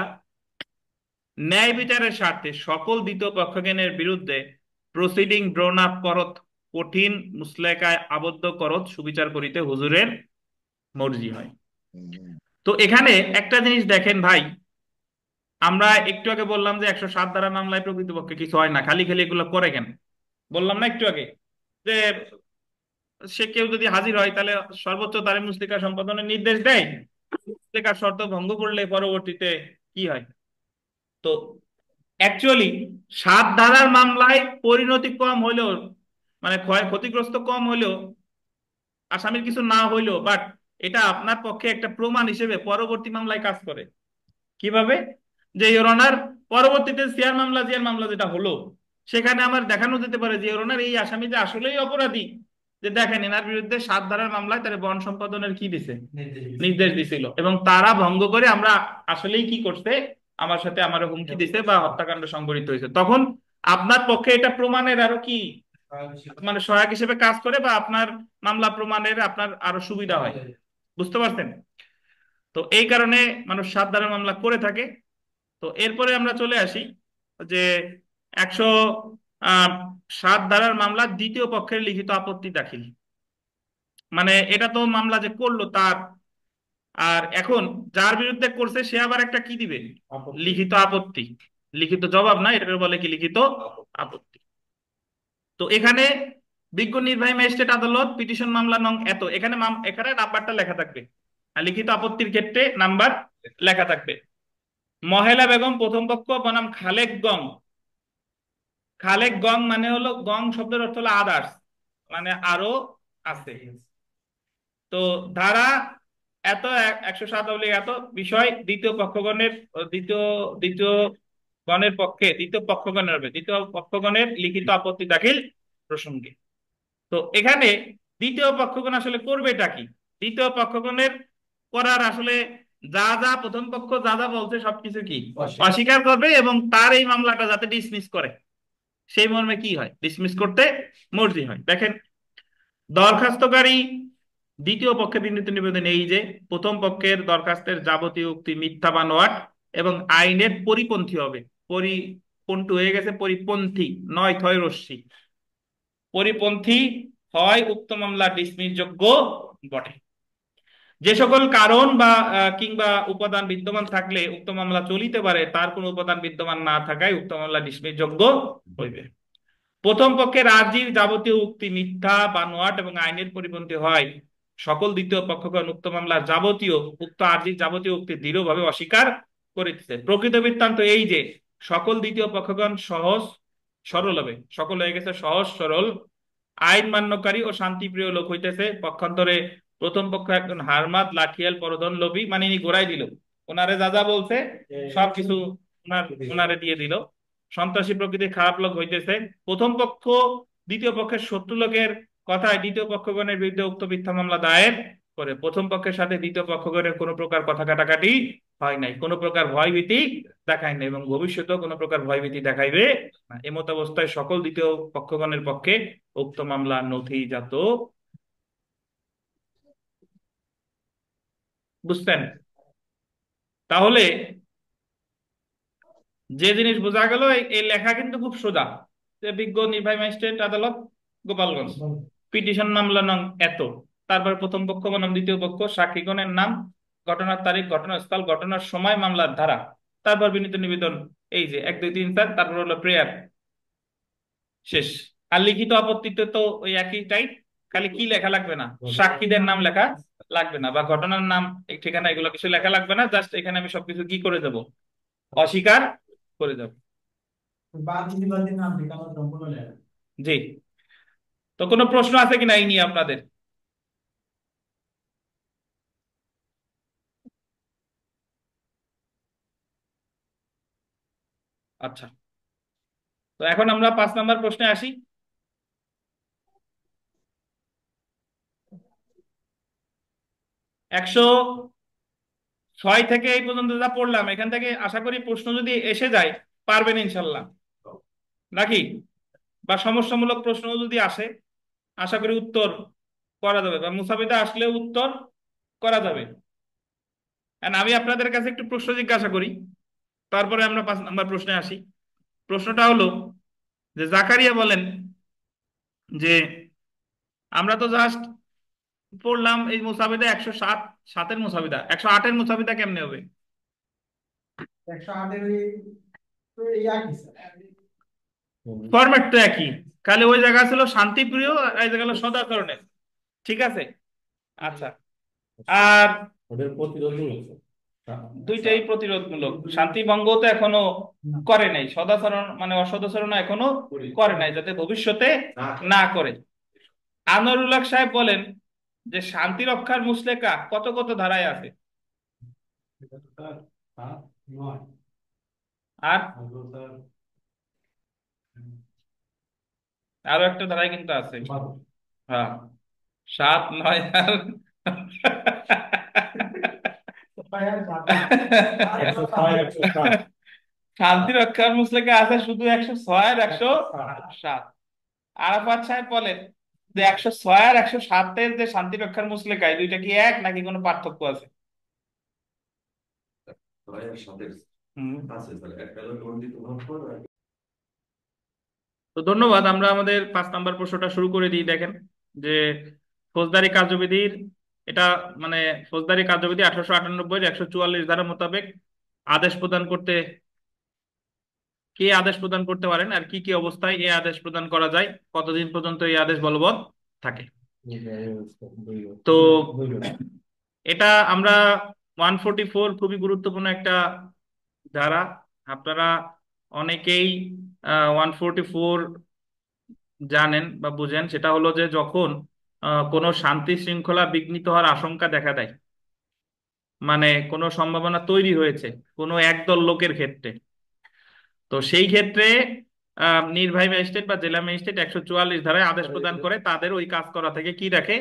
ন্যায় বিচারের স্বার্থে সকল দ্বিতীয় পক্ষগণের বিরুদ্ধে প্রসিডিং ড্রোন আপ করত, কঠিন মুসলেকায় আবদ্ধ করত, সুবিচার করিতে হুজুরের মর্জি হয়। তো এখানে একটা জিনিস দেখেন ভাই, আমরা একটু আগে বললাম যে 107 ধারা মামলায় প্রকৃতপক্ষে কিছু হয় না, খালি খালি এগুলো করে কেন? বললাম না একটু আগে যে সে কেউ যদি হাজির হয় তাহলে সর্বোচ্চ দাঁড়ে মুসলিকা সম্পাদনের নির্দেশ দেয়, মুসলিকার শর্ত ভঙ্গ করলে পরবর্তীতে কি হয়। তো অ্যাকচুয়ালি 7 ধারার মামলায় পরিণতি কম হইলেও, মানে ক্ষতিগ্রস্ত কম হইলেও, আসামির কিছু না হইলেও, বাট এটা আপনার পক্ষে একটা প্রমাণ হিসেবে পরবর্তী মামলায় কাজ করে। কিভাবে? যে ইওর অনার, পরবর্তীতে জিয়ার মামলা যেটা হলো, সেখানে আমার দেখানো যেতে পারে যে ইওর অনার এই আসামি যে আসলেই অপরাধী, যে দেখেন এনার বিরুদ্ধে 7 ধারার মামলায় তারা বন্ড সম্পাদনের কি দিছে, নির্দেশ দিছিল, এবং তারা ভঙ্গ করে আমরা আসলেই কি করছে, আমার সাথে আমার হুমকি দিছে বা হত্যাকাণ্ড সংঘটিত হয়েছে, তখন আপনার পক্ষে এটা প্রমাণের আরো কি, মানে সহায়ক হিসেবে কাজ করে, বা আপনার মামলা প্রমাণের আপনার আরো সুবিধা হয়। বুঝতে পারছেন? তো এই কারণে মানুষ 7 ধারার মামলা করে থাকে। তো এরপরে আমরা চলে আসি যে 107 ধারার মামলা দ্বিতীয় পক্ষের লিখিত আপত্তি দাখিল। মানে এটা তো মামলা যে করলো তার, আর এখন যার বিরুদ্ধে করছে সে আবার একটা কি দিবে, লিখিত আপত্তি। লিখিত জবাব না, এটাকে বলে কি, লিখিত আপত্তি। তো এখানে বিজ্ঞ নির্বাহী ম্যাজিস্ট্রেট আদালত পিটিশন মামলা নং এত, এখানে এখানে নাম্বারটা লেখা থাকবে, আর লিখিত আপত্তির ক্ষেত্রে নাম্বার লেখা থাকবে। মহেলা বেগম প্রথম পক্ষ বনাম খালেক গং। খালেক গং মানে হলো, গং শব্দের অর্থ হলো আদার্স, মানে আরো আছে। তো ধারা এত 107 এত বিষয় দ্বিতীয় পক্ষগণের দ্বিতীয় দ্বিতীয় গণের পক্ষে দ্বিতীয় পক্ষগণের হবে দ্বিতীয় পক্ষগণের লিখিত আপত্তি দাখিল প্রসঙ্গে। তো এখানে দ্বিতীয় পক্ষগণ আসলে করবেটা কি? দ্বিতীয় পক্ষগণের করার আসলে যা যা প্রথম পক্ষ যা যা বলছে সবকিছু কি অস্বীকার করবে, এবং তার এই মামলাটা যাতে ডিসমিস করে সেই মর্মে কি হয়, ডিসমিস করতে মর্জি হয়। দেখেন, দরখাস্তকারী দ্বিতীয় পক্ষে বিনীত নিবেদন এই যে প্রথম পক্ষের দরখাস্তের যাবতীয় উক্তি মিথ্যা বা নোয়াট এবং আইনের পরিপন্থী হবে। পরিপন্থী হয়ে গেছে পরিপন্থী, নয় থয় রশ্মি, পরিপন্থী হয় উক্ত মামলা ডিসমিস যোগ্য বটে। যে সকল কারণ বা কিংবা উপাদান বিদ্যমান থাকলে উক্ত মামলা চলিতে পারে তার কোন উপাদান বিদ্যমান না থাকায় উক্ত মামলা ডিসমিস যোগ্য হইবে। প্রথম পক্ষের আর্জির যাবতীয় উক্তি মিথ্যা বানোয়াট এবং আইনের পরিপন্থী হয় সকল দ্বিতীয় পক্ষগণ উক্ত মামলার যাবতীয় উক্ত আর্জির যাবতীয় উক্তি দৃঢ়ভাবে অস্বীকার করিতেছে। প্রকৃত বৃত্তান্ত এই যে সকল দ্বিতীয় পক্ষগণ সহজ সরল হবে, সকল হয়ে গেছে সহজ সরল, আইন মান্যকারী ও শান্তিপ্রিয় লোক হইতেছে। পক্ষান্তরে প্রথম পক্ষ একজন হারমাত লাঠিয়াল পরধন লোভী, মানে ইনি গোড়াই দিল, ওনারে যা যা বলছে সবকিছু ওনারে দিয়ে দিল। সন্ত্রাসী প্রকৃতির খারাপ লোক হইতেছে। প্রথম পক্ষ দ্বিতীয় পক্ষের শত্রু লোকের কথায় দ্বিতীয় পক্ষগণের বিরুদ্ধে উক্ত মিথ্যা মামলা দায়ের করে। প্রথম পক্ষের সাথে দ্বিতীয় পক্ষগণের কোনো প্রকার কথা কাটাকাটি হয় নাই, কোনো প্রকার ভয়ভীতি দেখায় নাই এবং ভবিষ্যতেও কোনো প্রকার ভয়ভীতি দেখাইবে না। এমত অবস্থায় সকল দ্বিতীয় পক্ষগণের পক্ষে উক্ত মামলা নথিজাত। বুঝছেন? তাহলে যে জিনিস বোঝা গেল, এই লেখা কিন্তু খুব সোজা, যে বিজ্ঞ নির্বাহী ম্যাজিস্ট্রেট আদালত গোপালগঞ্জ, পিটিশন মামলা নং এত, তারপর প্রথম পক্ষ বনাম দ্বিতীয় পক্ষ, সাক্ষীগণের নাম, ঘটনার তারিখ, ঘটনাস্থল, ঘটনার সময়, মামলার ধারা, তারপর বিনীত নিবেদন, এই যে 1 2 3 4, তারপর হলো প্রেয়ার, শেষ। আর লিখিত আপত্তিতে তো ওই একই টাইপ, খালি কি লেখা লাগবে না, সাক্ষীদের নাম লেখা লাগবে না, বা ঘটনার নাম, এই ঠিকানা, এগুলো কিছু লেখা লাগবে না। জাস্ট এখানে আমি সবকিছু কি করে দেবো, অস্বীকার করে দেবো। বাদী বাদীর নাম ঠিকানা সম্পূর্ণ লেখা। জি। তো কোনো প্রশ্ন আছে কিনা এই নিয়ে আপনাদের? আচ্ছা, তো এখন আমরা 5 নম্বর প্রশ্নে আসি। 106 থেকে এই পর্যন্ত যা পড়লাম, এখান থেকে আশা করি প্রশ্ন যদি এসে যায় পারবেন ইনশাল্লাহ, নাকি? বা সমস্যামূলক প্রশ্ন যদি আসে আশা করি উত্তর করা যাবে, বা মুসাবিদা আসলেও উত্তর করা যাবে। And আমি আপনাদের কাছে একটু প্রশ্ন জিজ্ঞাসা করি, তারপরে আমরা 5 নম্বর প্রশ্নে আসি। প্রশ্নটা হলো যে জাকারিয়া বলেন যে আমরা তো জাস্ট পড়লাম এই মুসাবিদা 107, 7-এর মুসাবিদা, 108-এর মুসাবিদা কেমনে হবে? 108 তো এই একই স্যার। ফরম্যাট তো একই, খালি ওই জায়গা ছিল শান্তিপ্রিয় আর এই জায়গা হলো সদাচরণের। ঠিক আছে, আচ্ছা। আর ওদের প্রতিরোধী হয়েছে। দুইটাই প্রতিরোধমূলক, শান্তি ভঙ্গ তো এখনো করে নাই, সদাচরণ মানে অসদাচরণ এখনো করে নাই, যাতে ভবিষ্যতে না করে। আনোয়ারুল হক সাহেব বলেন যে শান্তি রক্ষার মুসলেকা কত কত ধারায় আছে, এটা তো স্যার 7 9 আর হলো স্যার আরো একটা ধারায় কিন্তু আছে। 12। হ্যাঁ, 7 9 আর ভাই আর বাবা 106 107 শান্তি রক্ষার মুসলেকা আছে শুধু 106 আর 107। আরাফাত সাহেব বলেন যে 106 আর 107-এর যে শান্তি রক্ষার মুসলেকা, এই দুইটা কি এক নাকি কোনো পার্থক্য আছে? হুম। তো ধন্যবাদ, আমরা আমাদের 5 নম্বর প্রশ্নটা শুরু করে দিই। দেখেন যে ফৌজদারি কার্যবিধির এটা মানে ফৌজদারি কার্যবিধি 1898 144 ধারা মোতাবেক আদেশ প্রদান করতে, কে আদেশ প্রদান করতে পারেন আর কি কি অবস্থায় এই আদেশ প্রদান করা যায়, কতদিন পর্যন্ত এই আদেশ বলবৎ থাকে। তো এটা আমরা 144, খুবই গুরুত্বপূর্ণ একটা ধারা। আপনারা অনেকেই 144 জানেন বা বুঝেন, সেটা হলো যে যখন কোনো শান্তি শৃঙ্খলা বিঘ্নিত হওয়ার আশঙ্কা দেখা দেয়, মানে কোনো সম্ভাবনা তৈরি হয়েছে কোনো একদল লোকের ক্ষেত্রে, তো সেই ক্ষেত্রে নির্বাহী ম্যাজিস্ট্রেট বা জেলা ম্যাজিস্ট্রেট 144 ধারায় আদেশ প্রদান করে তাদের ওই কাজ করা থেকে কি রাখে,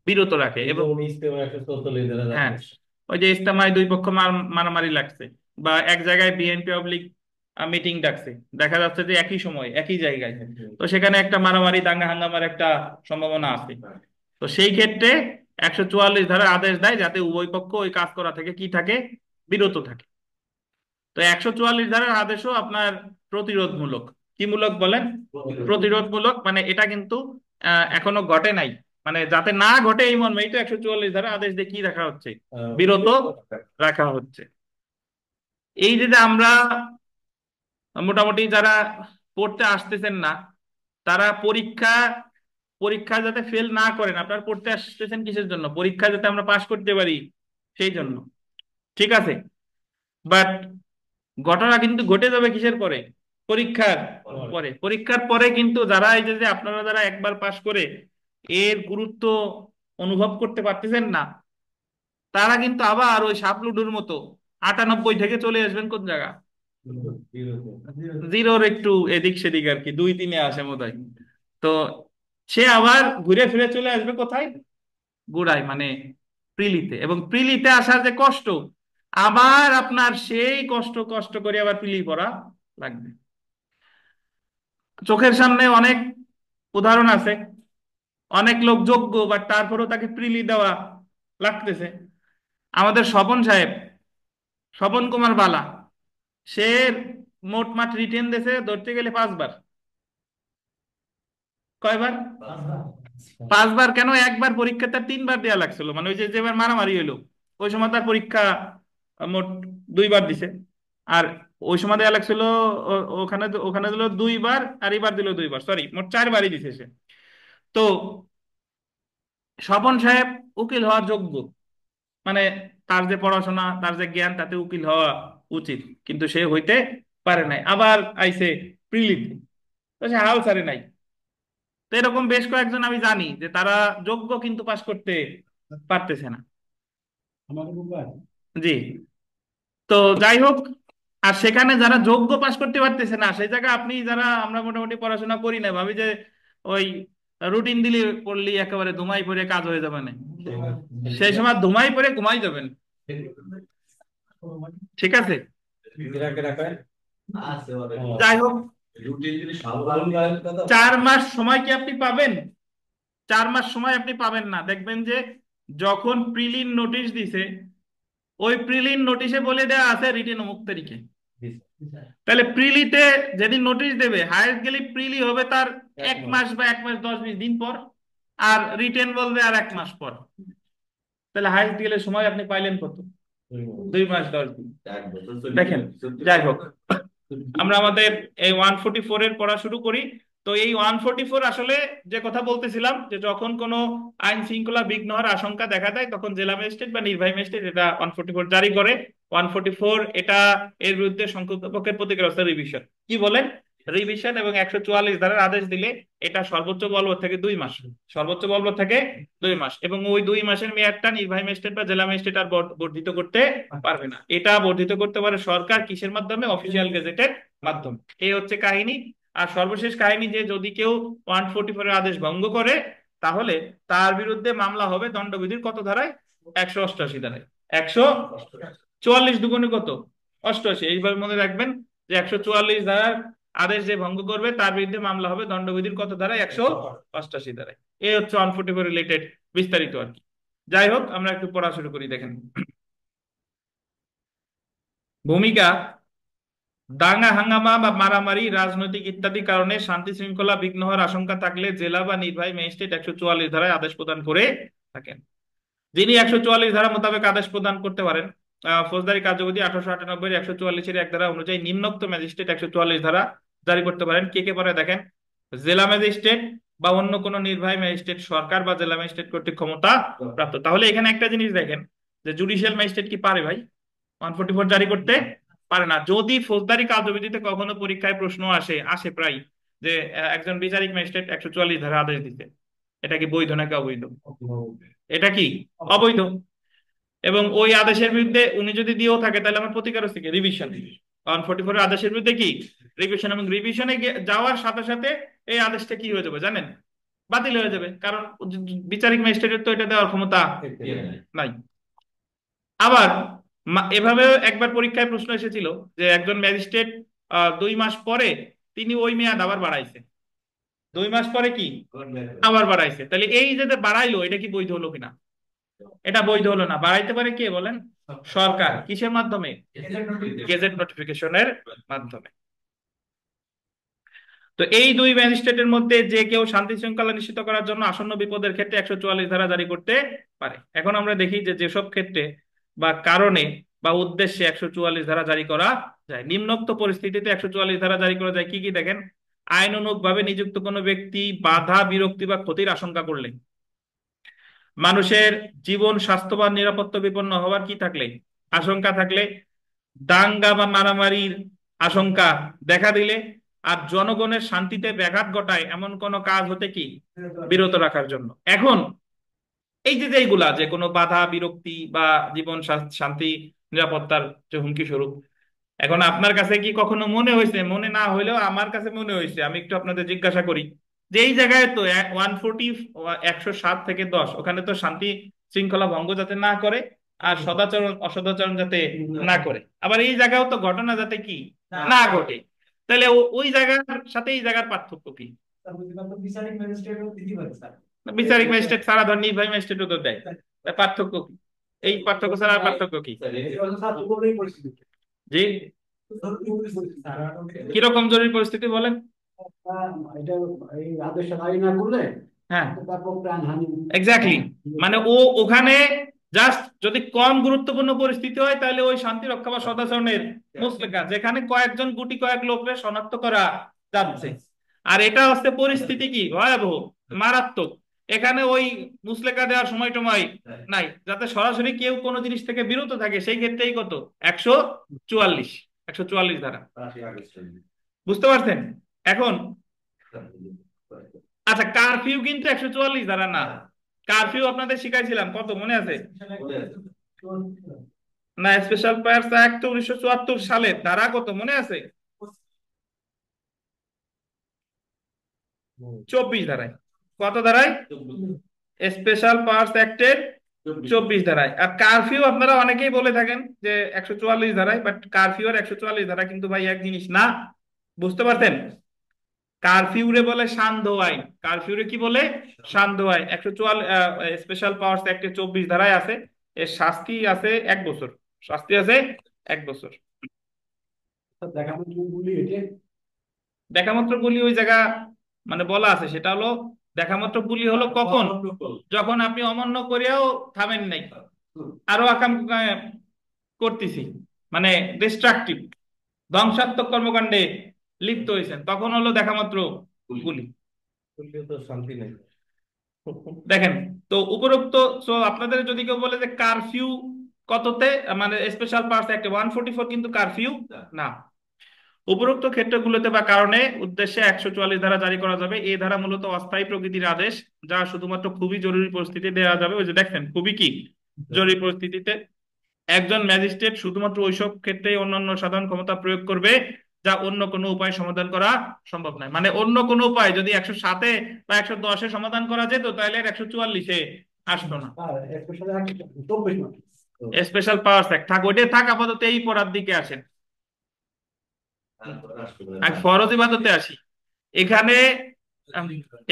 বিরত রাখে। এবং হ্যাঁ, ওই যে ইস্তেমায় দুই পক্ষ মারামারি লাগছে, বা এক জায়গায় বিএনপি পাবলিক মিটিং ডাকছে, দেখা যাচ্ছে যে একই সময় একই জায়গায়, তো সেখানে একটা মারামারি দাঙ্গা হাঙ্গামার একটা সম্ভাবনা আছে। তো সেই ক্ষেত্রে 144 ধারার আদেশ দেয় যাতে উভয় পক্ষ ওই কাজ করা থেকে কি থাকে, বিরত থাকে। তো 144 ধারার আদেশও আপনার প্রতিরোধমূলক। কি মূলক বলেন? প্রতিরোধমূলক, মানে এটা কিন্তু এখনো ঘটে নাই, মানে যাতে না ঘটে এই মর্মেই তো 144 ধারা আদেশ দিয়ে কি রাখা হচ্ছে, বিরত রাখা হচ্ছে। এই যে যে আমরা মোটামুটি যারা পড়তে আসতেছেন না, তারা পরীক্ষা যাতে ফেল না করেন, আপনারা পড়তে আসতেছেন কিসের জন্য? পরীক্ষা যাতে আমরা পাশ করতে পারি সেই জন্য, ঠিক আছে। বাট ঘটনা কিন্তু ঘটে যাবে কিসের পরে? পরীক্ষার পরে। পরীক্ষার পরে কিন্তু যারা এই যে যে আপনারা যারা একবার পাশ করে এর গুরুত্ব অনুভব করতে পারতেছেন না, তারা কিন্তু আবার ওই সাপলুডুর মতো 98 থেকে চলে আসবেন কোন জায়গা, জিরোর একটু এদিক সেদিক আর কি, 2-3-এ আসে বোধহয়। তো সে আবার ঘুরে ফিরে চলে আসবে কোথায়, গোড়ায়, মানে প্রিলিতে। এবং প্রিলিতে আসার যে কষ্ট, আবার আপনার সেই কষ্ট কষ্ট করে আবার প্রিলি পড়া লাগবে। চোখের সামনে অনেক উদাহরণ আছে, অনেক লোক যোগ্য বাট তারপরেও তাকে প্রিলি দেওয়া লাগতেছে। আমাদের স্বপন সাহেব, স্বপন কুমার বালা, সে মোটমাট রিটেন দেশে ধরতে গেলে 5 বার। কয়বার? 5 বার কেন, একবার পরীক্ষা তার 3 বার দেওয়া লাগছিল, মানে ওই যে যেবার মারামারি হইলো ওই সময় তার পরীক্ষা মোট 2বার দিছে। আর ওই সময় দেওয়া লাগছিল ওখানে ওখানে দিল 2বার, আর এবার দিল 2বার, সরি মোট 4বারই দিছে সে। তো স্বপন সাহেব উকিল হওয়ার যোগ্য, মানে তার যে পড়াশোনা তার যে জ্ঞান তাতে উকিল হওয়া উচিত, কিন্তু সে হইতে পারে নাই, আবার আইছে প্রিলিতে, তো সে হাল ছাড়ে নাই। তো এরকম বেশ কয়েকজন আমি জানি যে তারা যোগ্য কিন্তু পাশ করতে পারতেছে না। জি। তো যাই হোক, আর সেখানে যারা যোগ্য পাশ করতে পারতেছে না সেই জায়গায় আপনি যারা আমরা মোটামুটি পড়াশোনা করি না ভাবি যে ওই রুটিন দিলে পড়লি একেবারে ধুমাই পড়ে কাজ হয়ে যাবে না, সেই সময় ধুমাই পড়ে ঘুমাই যাবেন, ঠিক আছে। যাই হোক, 4 মাস সময় কি আপনি পাবেন? 4 মাস সময় আপনি পাবেন না। দেখবেন যে যখন প্রিলিম নোটিশ দিছে, ওই প্রিলিম নোটিশে বলে দেওয়া আছে রিটেন অমুক তারিখে। তাহলে প্রিলিতে যেদিন নোটিশ দেবে, হায়েস্ট গেলে প্রিলি হবে তার 1 মাস বা 1 মাস 10-20 দিন পর, আর রিটেন বলবে আর 1 মাস পর। তাহলে হায়েস্ট গেলে সময় আপনি পাইলেন কত? 2 মাস 10 দিন। দেখেন, যাই হোক, আমরা আমাদের এই 144 এর পড়া শুরু করি। তো এই 144 আসলে যে কথা বলতেছিলাম, যে যখন কোনো আইন শৃঙ্খলা বিঘ্ন হওয়ার আশঙ্কা দেখা দেয় তখন জেলা ম্যাজিস্ট্রেট বা নির্বাহী ম্যাজিস্ট্রেট এটা 144 জারি করে। 144 এটা এর বিরুদ্ধে সংক্ষুব্ধ পক্ষের প্রতিকার ব্যবস্থা রিভিশন কি বলেন, রিভিশন, এবং 144 ধারার আদেশ দিলে এটা সর্বোচ্চ বলবৎ থাকে 2 মাস, সর্বোচ্চ বলবৎ থাকে 2 মাস, এবং ওই 2 মাসের মেয়াদটা নির্বাহী ম্যাজিস্ট্রেট বা জেলা ম্যাজিস্ট্রেট আর বর্ধিত করতে পারবে না। এটা বর্ধিত করতে পারে সরকার, কিসের মাধ্যমে? অফিসিয়াল গেজেটের মাধ্যমে। এই হচ্ছে কাহিনী। আর সর্বশেষ কাহিনী যে যদি কেউ 144 এর আদেশ ভঙ্গ করে, তাহলে তার বিরুদ্ধে মামলা হবে দণ্ডবিধির কত ধারায়? 188 ধারায়। 144 দুগুণে কত? 88। এইভাবে মনে রাখবেন যে 144 ধারার আদেশ যে ভঙ্গ করবে তার বিরুদ্ধে মামলা হবে দণ্ডবিধির কত ধারায়? 188 ধারায়। এই হচ্ছে 144 রিলেটেড বিস্তারিত আর কি। যাই হোক, আমরা একটু পড়া শুরু করি। দেখেন, ভূমিকা: দাঙ্গা হাঙ্গামা বা মারামারি, রাজনৈতিক ইত্যাদি কারণে শান্তি শৃঙ্খলা বিঘ্ন হওয়ার আশঙ্কা থাকলে জেলা বা নির্বাহী ম্যাজিস্ট্রেট 144 ধারায় আদেশ প্রদান করে থাকেন। যিনি 144 ধারা মোতাবেক আদেশ প্রদান করতে পারেন, ফৌজদারি কার্যবিধি 1898 144 এক ধারা অনুযায়ী নিম্নোক্ত ম্যাজিস্ট্রেট 144 ধারা জারি করতে পারেন। কে কে পারে দেখেন: জেলা ম্যাজিস্ট্রেট বা অন্য কোনো নির্বাহী ম্যাজিস্ট্রেট, সরকার বা জেলা ম্যাজিস্ট্রেট কর্তৃক ক্ষমতা প্রাপ্ত। তাহলে এখানে একটা জিনিস দেখেন, যে জুডিশিয়াল ম্যাজিস্ট্রেট কি পারে ভাই 144 জারি করতে? পারে না। যদি ফৌজদারি কার্যবিধিতে কখনো পরীক্ষায় প্রশ্ন আসে, আসে প্রায়, যে একজন বিচারিক ম্যাজিস্ট্রেট 144 ধারা আদেশ দিতে, এটা কি বৈধ নাকি অবৈধ? এটা কি অবৈধ। এবং ওই আদেশের বিরুদ্ধে উনি যদি দিয়েও থাকে তাহলে আমার প্রতিকার হচ্ছে কি রিভিশন। 144 আদেশের বিরুদ্ধে কি রিভিশন, এবং রিভিশনে যাওয়ার সাথে সাথে এই আদেশটা কি হয়ে যাবে জানেন, বাতিল হয়ে যাবে, কারণ বিচারিক ম্যাজিস্ট্রেটের তো এটা দেওয়ার ক্ষমতা নাই। আবার এভাবেও একবার পরীক্ষায় প্রশ্ন এসেছিল যে একজন ম্যাজিস্ট্রেট 2 মাস পরে তিনি ওই মেয়াদ আবার বাড়াইছে, 2 মাস পরে কি আবার বাড়াইছে, তাহলে এই যে যে বাড়াইলো এটা কি বৈধ হলো কিনা? এটা বৈধ হলো না। বাড়াইতে পারে কে বলেন? সরকার। কিসের মাধ্যমে? গেজেট নোটিফিকেশনের মাধ্যমে। তো এই দুই ম্যাজিস্ট্রেটের মধ্যে যে কেউ শান্তি শৃঙ্খলা নিশ্চিত করার জন্য আসন্ন বিপদের ক্ষেত্রে 144 ধারা জারি করতে পারে। এখন আমরা দেখি যে যেসব ক্ষেত্রে বা কারণে বা উদ্দেশ্যে 144 ধারা জারি করা যায়। নিম্নোক্ত পরিস্থিতিতে 144 ধারা জারি করা যায় কি কি দেখেন। আইনানুগ ভাবে নিযুক্ত কোনো ব্যক্তি বাধা বিরক্তি বা ক্ষতির আশঙ্কা করলে, মানুষের জীবন স্বাস্থ্য বা নিরাপত্তা বিপন্ন হওয়ার কি থাকলে আশঙ্কা থাকলে, দাঙ্গা বা মারামারির আশঙ্কা দেখা দিলে, আর জনগণের শান্তিতে ব্যাঘাত ঘটায় এমন কোন কাজ হতে কি বিরত রাখার জন্য। এখন এই যে এইগুলা যে কোনো বাধা বিরক্তি বা জীবন শান্তি নিরাপত্তার যে হুমকি স্বরূপ, এখন আপনার কাছে কি কখনো মনে হয়েছে, মনে না হইলেও আমার কাছে মনে হয়েছে, আমি একটু আপনাদের জিজ্ঞাসা করি, যে এই জায়গায় তো 140 107 থেকে 10 ওখানে তো শান্তি শৃঙ্খলা ভঙ্গ যাতে না করে আর সদাচরণ অসদাচরণ যাতে না করে, আবার এই জায়গাও তো ঘটনা যাতে কি না ঘটে, তাহলে ওই জায়গার সাথে এই জায়গার পার্থক্য কি? বিচারিক ম্যাজিস্ট্রেটও দিতে পারে স্যার। বিচারিক ম্যাজিস্ট্রেট ছাড়া ধর নির্বাহী ম্যাজিস্ট্রেটও তো দেয়, তার পার্থক্য কি? এই পার্থক্য ছাড়া আর পার্থক্য কি? জি, কিরকম জরুরি পরিস্থিতি বলেন? এটা এই আদেশটা জারি না করলে হ্যাঁ, ব্যাপক প্রাণহানি। এক্স্যাক্টলি। মানে ও ওখানে জাস্ট যদি কম গুরুত্বপূর্ণ পরিস্থিতি হয় তাহলে ওই শান্তি রক্ষা বা সদাচরণের মুসলেকা যেখানে কয়েকজন গুটি কয়েক লোককে শনাক্ত করা যাচ্ছে, আর এটা হচ্ছে পরিস্থিতি কি ভয়াবহ মারাত্মক, এখানে ওই মুসলেকা দেওয়ার সময় টময় নাই, যাতে সরাসরি কেউ কোনো জিনিস থেকে বিরত থাকে, সেই ক্ষেত্রেই কত 144, 144 ধারা। বুঝতে পারছেন? এখন আচ্ছা, কারফিউ কিন্তু 144 ধারা না। কারফিউ আপনাদের শিখাইছিলাম, কত মনে আছে? না, স্পেশাল পাওয়ার্স অ্যাক্ট 1974 সালের ধারা কত মনে আছে? 24 ধারায়। কত ধারায়? স্পেশাল পাওয়ার্স অ্যাক্টের 24 ধারায়। আর কারফিউ আপনারা অনেকেই বলে থাকেন যে 144 ধারায়, বাট কারফিউ আর 144 ধারা কিন্তু ভাই এক জিনিস না। বুঝতে পারতেন? কারফিউরে বলে সান্ধ্য আইন, কারফিউরে কি বলে সান্ধ্য আইন। 144 স্পেশাল পাওয়ার্স অ্যাক্টের 24 ধারায় আছে, এর শাস্তি আছে 1 বছর, শাস্তি আছে 1 বছর। দেখা বলি এটা দেখা মাত্র গুলি ওই জায়গা মানে বলা আছে, সেটা হলো দেখা মাত্র গুলি হলো কখন, যখন আপনি অমান্য করিয়াও থামেন নাই, আরো আকাম করতেছি, মানে ডিস্ট্রাকটিভ ধ্বংসাত্মক কর্মকাণ্ডে লিপ্ত হয়েছেন, তখন হলো দেখা মাত্র গুলি। তো শান্তি নেই। দেখেন, তো উপরোক্ত, সো আপনাদের যদি কেউ বলে যে কারফিউ কততে, মানে স্পেশাল পাওয়ার্স অ্যাক্ট 144 কিন্তু কারফিউ না। উপরোক্ত ক্ষেত্রগুলোতে বা কারণে উদ্দেশ্যে 144 ধারা জারি করা যাবে। এই ধারা মূলত অস্থায়ী প্রকৃতির আদেশ, যা শুধুমাত্র খুবই জরুরি পরিস্থিতি দেওয়া যাবে। ওই যে দেখছেন খুবই কি জরুরি পরিস্থিতিতে একজন ম্যাজিস্ট্রেট শুধুমাত্র ওইসব ক্ষেত্রে অন্যান্য সাধারণ ক্ষমতা প্রয়োগ করবে যা অন্য কোনো উপায় সমাধান করা সম্ভব নয়। মানে অন্য কোনো উপায় যদি 107-এ বা 110-এ সমাধান করা যেত তাহলে 144-এ আসতো না। স্পেশাল পাওয়ার অ্যাক্ট থাক, ওইটাই থাক, আপাতত এই পড়ার দিকে আসেন। আমি ফরজ ইবাদতে আসি। এখানে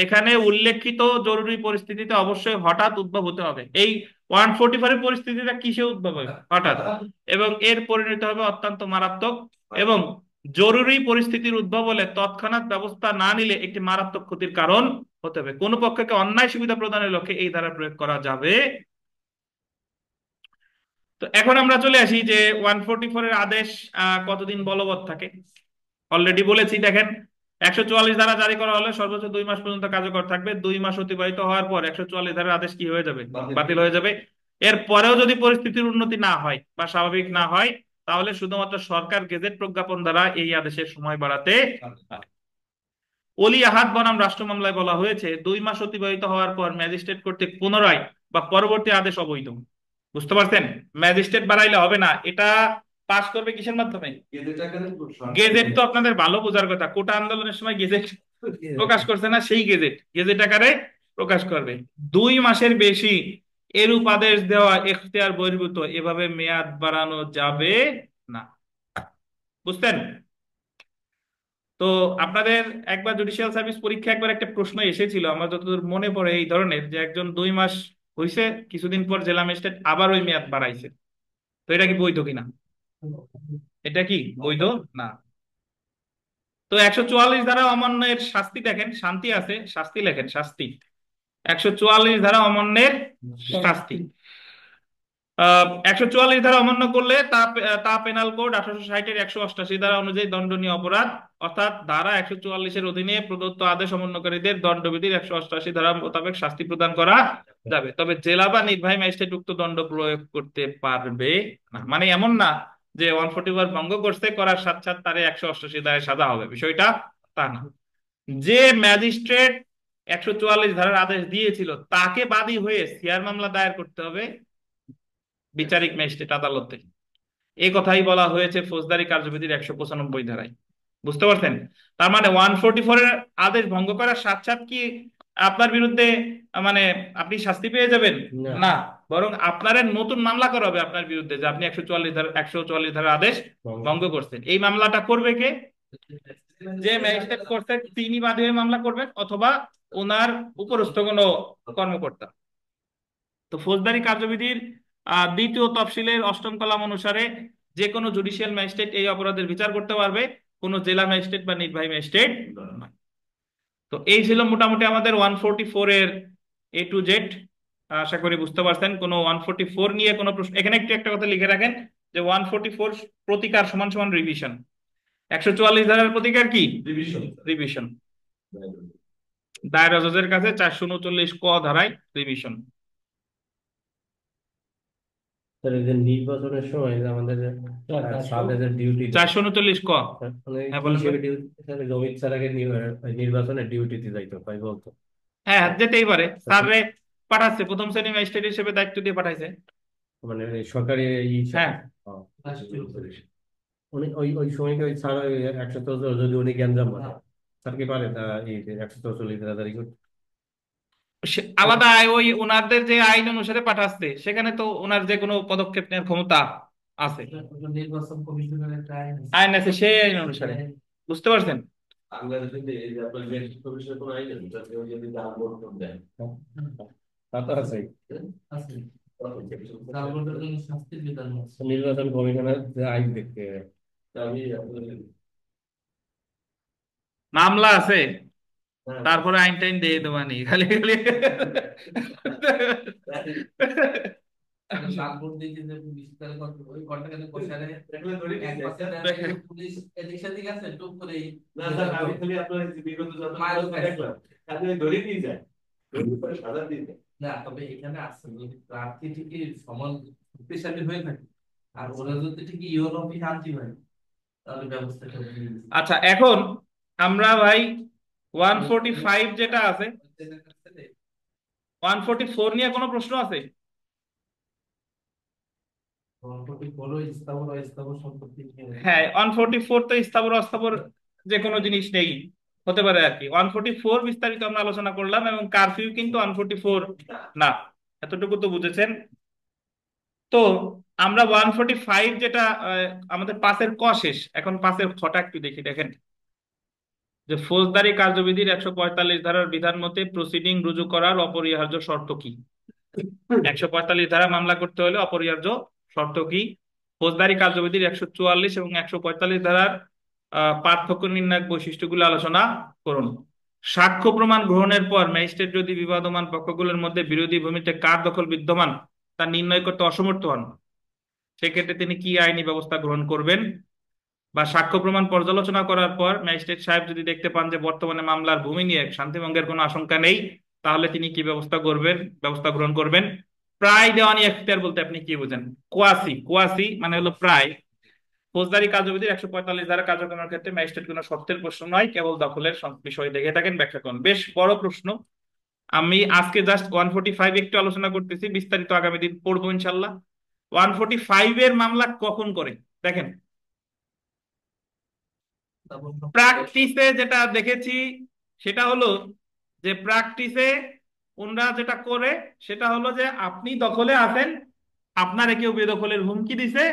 এখানে উল্লেখিত জরুরি পরিস্থিতিতে অবশ্যই হঠাৎ উদ্ভব হতে হবে। এই 144 পরিস্থিতিটা কিসে উদ্ভব হবে? হঠাৎ, এবং এর পরিণত হবে অত্যন্ত মারাত্মক, এবং জরুরি পরিস্থিতির উদ্ভব হলে তৎক্ষণাৎ ব্যবস্থা না নিলে একটি মারাত্মক ক্ষতির কারণ হতে হবে। কোন পক্ষকে অন্যায় সুবিধা প্রদানের লক্ষ্যে এই ধারা প্রয়োগ করা যাবে। তো এখন আমরা চলে আসি যে 144 এর আদেশ কতদিন বলবৎ থাকে। অলরেডি বলেছি, দেখেন 144 ধারা জারি করা হলে সর্বোচ্চ 2 মাস পর্যন্ত কার্যকর থাকবে। 2 মাস অতিবাহিত হওয়ার পর 144 ধারার আদেশ কি হয়ে যাবে? বাতিল হয়ে যাবে। এর পরেও যদি পরিস্থিতির উন্নতি না হয় বা স্বাভাবিক না হয় তাহলে শুধুমাত্র সরকার গেজেট প্রজ্ঞাপন দ্বারা এই আদেশের সময় বাড়াতে পারে। অলি আহাদ বনাম রাষ্ট্র মামলায় বলা হয়েছে 2 মাস অতিবাহিত হওয়ার পর ম্যাজিস্ট্রেট কর্তৃক পুনরায় বা পরবর্তী আদেশ অবৈধ। বুঝতে পারছেন? ম্যাজিস্ট্রেট বাড়াইলে হবে না, এটা পাস করবে কিসের মাধ্যমে? গেজেট তো আপনাদের ভালো বোঝার কথা, কোটা আন্দোলনের সময় গেজেট প্রকাশ করছে না, সেই গেজেট গেজেট আকারে প্রকাশ করবে। 2 মাসের বেশি এরূপ আদেশ দেওয়া এখতিয়ার বহির্ভূত, এভাবে মেয়াদ বাড়ানো যাবে না। বুঝতেন? তো আপনাদের একবার জুডিশিয়াল সার্ভিস পরীক্ষা একবার একটা প্রশ্ন এসেছিল আমার যতদূর মনে পড়ে এই ধরনের, যে একজন 2 মাস হয়েছে, কিছুদিন পর জেলা ম্যাজিস্ট্রেট আবার ওই মেয়াদ বাড়াইছে, তো এটা কি বৈধ কিনা? এটা কি বৈধ? না। তো 144 ধারা অমান্যের শাস্তি দেখেন, শান্তি আছে, শাস্তি লেখেন, শাস্তি। 144 ধারা অমান্যের শাস্তি। 144 ধারা অমান্য করলে তা তা পেনাল কোড 1860-এর 188 ধারা অনুযায়ী দণ্ডনীয় অপরাধ, অর্থাৎ ধারা 144-এর অধীনে প্রদত্ত আদেশ অমান্যকারীদের দণ্ডবিধির 188 ধারা মোতাবেক শাস্তি প্রদান করা যাবে, তবে জেলা বা নির্বাহী ম্যাজিস্ট্রেট উক্ত দণ্ড প্রয়োগ করতে পারবে না। মানে এমন না যে 141 ভঙ্গ করছে, করার সাথে সাথে তারে 188 ধারায় সাজা হবে, বিষয়টা তা না। যে ম্যাজিস্ট্রেট 144 ধারার আদেশ দিয়েছিল তাকে বাদী হয়ে সিআর মামলা দায়ের করতে হবে বিচারিক ম্যাজিস্ট্রেট আদালতে। এই কথাই বলা হয়েছে ফৌজদারি কার্যবিধির 195 ধারায়। বুঝতে পারছেন? তার মানে 144-এর আদেশ ভঙ্গ করার সাথে সাথে কি আপনার বিরুদ্ধে মানে আপনি শাস্তি পেয়ে যাবেন? না, বরং আপনার নতুন মামলা করা হবে আপনার বিরুদ্ধে, যে আপনি 144 ধারার আদেশ ভঙ্গ করছেন। এই মামলাটা করবে কে? যে ম্যাজিস্ট্রেট করছেন তিনি বাদী হয়ে মামলা করবেন, অথবা ওনার উপরস্থ কোনো কর্মকর্তা। তো ফৌজদারি কার্যবিধির 2য় তফসিলের 8ম কলাম অনুসারে যে কোনো জুডিশিয়াল ম্যাজিস্ট্রেট এই অপরাধের বিচার করতে পারবে, কোনো জেলা ম্যাজিস্ট্রেট বা নির্বাহী ম্যাজিস্ট্রেট নয়। তো এই ছিল মোটামুটি আমাদের 144-এর A to Z। আশা করি বুঝতে পারছেন। কোনো 144 নিয়ে কোনো প্রশ্ন, এখানে একটু একটা কথা লিখে রাখেন যে 144 প্রতিকার সমান সমান রিভিশন। 144 ধারার প্রতিকার কি? রিভিশন। রিভিশন। দায়রা জজের কাছে 439 ক ধারায় রিভিশন। স্যার, এই যে নির্বাচনের সময় যে আমাদের সাবেদের ডিউটি 439 ক। মানে হ্যাঁ কি বলেন হিসেবে sir. Duty, sir Amit sir আগে নির্বাচনের ডিউটিতে যাইতো তাই বলতো। হ্যাঁ যেতেই পারে, আচ্ছা, স্যারে পাঠাচ্ছে, প্রথম শ্রেণী ম্যাজিস্ট্রেট হিসেবে দায়িত্ব দিয়ে পাঠাইছে। মানে এই সরকারি হ্যাঁ। ও, উনি ওই ওই সময় কি ওই স্যার ওই 174 যদি উনি গ্যাঞ্জাম করে, স্যার কি পারে তা এই 144 তাড়াতাড়ি করতে? আলাদা ওই ওনাদের যে আইন অনুসারে পাঠাচ্ছে, সেখানে তো ওনার যে কোনো পদক্ষেপ নেওয়ার ক্ষমতা আছে, নির্বাচন কমিশনের একটা আইন আছে। আইন আছে, সেই আইন অনুসারে। বুঝতে পারছেন? বাংলাদেশে এই যে আপনার ইলেকশন কমিশনের কোনো আইন আছে যাতে ওই যদি দাম বন্টন দেয়? তা তো আছে। আছে। রাজনৈতিক জন্য শাস্তির বিধান আছে। নির্বাচন কমিশনের যে আইন দেখতে আমি মামলা আছে, তারপরে আইন টাইন দিয়ে দেবানি খালি খালি। লালপুর দিকে যে পুলিশ তার কত ওই ঘন্টাখানে বসারে এক পাশে পুলিশ এদিক সেদিক আছে টুক করেই না স্যার, আমি খালি আপনার বিগত যত দেখলাম আপনি ধরে নিয়ে যায়, ধরে পরে সাজা দিয়ে দেয়। না তবে এখানে আছে যদি প্রার্থী ঠিকই সমান শক্তিশালী হয়ে থাকে আর ওরা যদি ঠিকই ইউরোপী শান্তি হয় তাহলে ব্যবস্থাটা নিয়ে নিবে। আচ্ছা, এখন আমরা ভাই 145 যেটা আছে, 144 নিয়ে কোনো প্রশ্ন আছে? বড় স্থাবর অস্থাবর সম্পত্তি নিয়ে হ্যাঁ, 144 তো স্থাবর অস্থাবর যে কোনো জিনিস নেই, হতে পারে আর কি। 144 বিস্তারিত আমরা আলোচনা করলাম, এবং কারফিউ কিন্তু 144 না, এতটুকু তো বুঝেছেন। তো আমরা 145 যেটা আমাদের পাশের ক শেষ, এখন পাশের খটা একটু দেখি। দেখেন যে ফৌজদারি কার্যবিধির 145 ধারার বিধান মতে প্রসিডিং রুজু করার অপরিহার্য শর্ত কি? 145 ধারা মামলা করতে হলে অপরিহার্য শর্ত কি? ফৌজদারি কার্যবিধির 144 এবং 145 ধারার পার্থক্য নির্ণায়ক বৈশিষ্ট্যগুলো আলোচনা করুন। সাক্ষ্য প্রমাণ গ্রহণের পর ম্যাজিস্ট্রেট যদি বিবাদমান পক্ষগুলোর মধ্যে বিরোধী ভূমিতে কার দখল বিদ্যমান তা নির্ণয় করতে অসমর্থ হন, সেক্ষেত্রে তিনি কি আইনি ব্যবস্থা গ্রহণ করবেন? বা সাক্ষ্য প্রমাণ পর্যালোচনা করার পর ম্যাজিস্ট্রেট সাহেব যদি দেখতে পান যে বর্তমানে মামলার ভূমি নিয়ে শান্তিভঙ্গের কোনো আশঙ্কা নেই, তাহলে তিনি কি ব্যবস্থা গ্রহণ করবেন? প্রায় দেওয়ানি এখতিয়ার বলতে আপনি কি বুঝেন? কোয়াসি, কোয়াসি মানে হলো প্রায়। ফৌজদারি কার্যবিধির 145 ধারা কার্যক্রমের ক্ষেত্রে ম্যাজিস্ট্রেট কোনো শর্তের প্রশ্ন নয়, কেবল দখলের বিষয় দেখে থাকেন, ব্যাখ্যা করুন। বেশ বড় প্রশ্ন, আমি আজকে জাস্ট 145 একটু আলোচনা করতেছি, বিস্তারিত আগামী দিন পড়বো ইনশাল্লাহ। 145 এর মামলা কখন করে দেখেন, প্র্যাকটিসে যেটা দেখেছি সেটা হলো যে প্র্যাকটিসে ওনরা যেটা করে সেটা হলো যে আপনি দখলে আছেন, আপনারে কেউ বেদখলের হুমকি দিছে,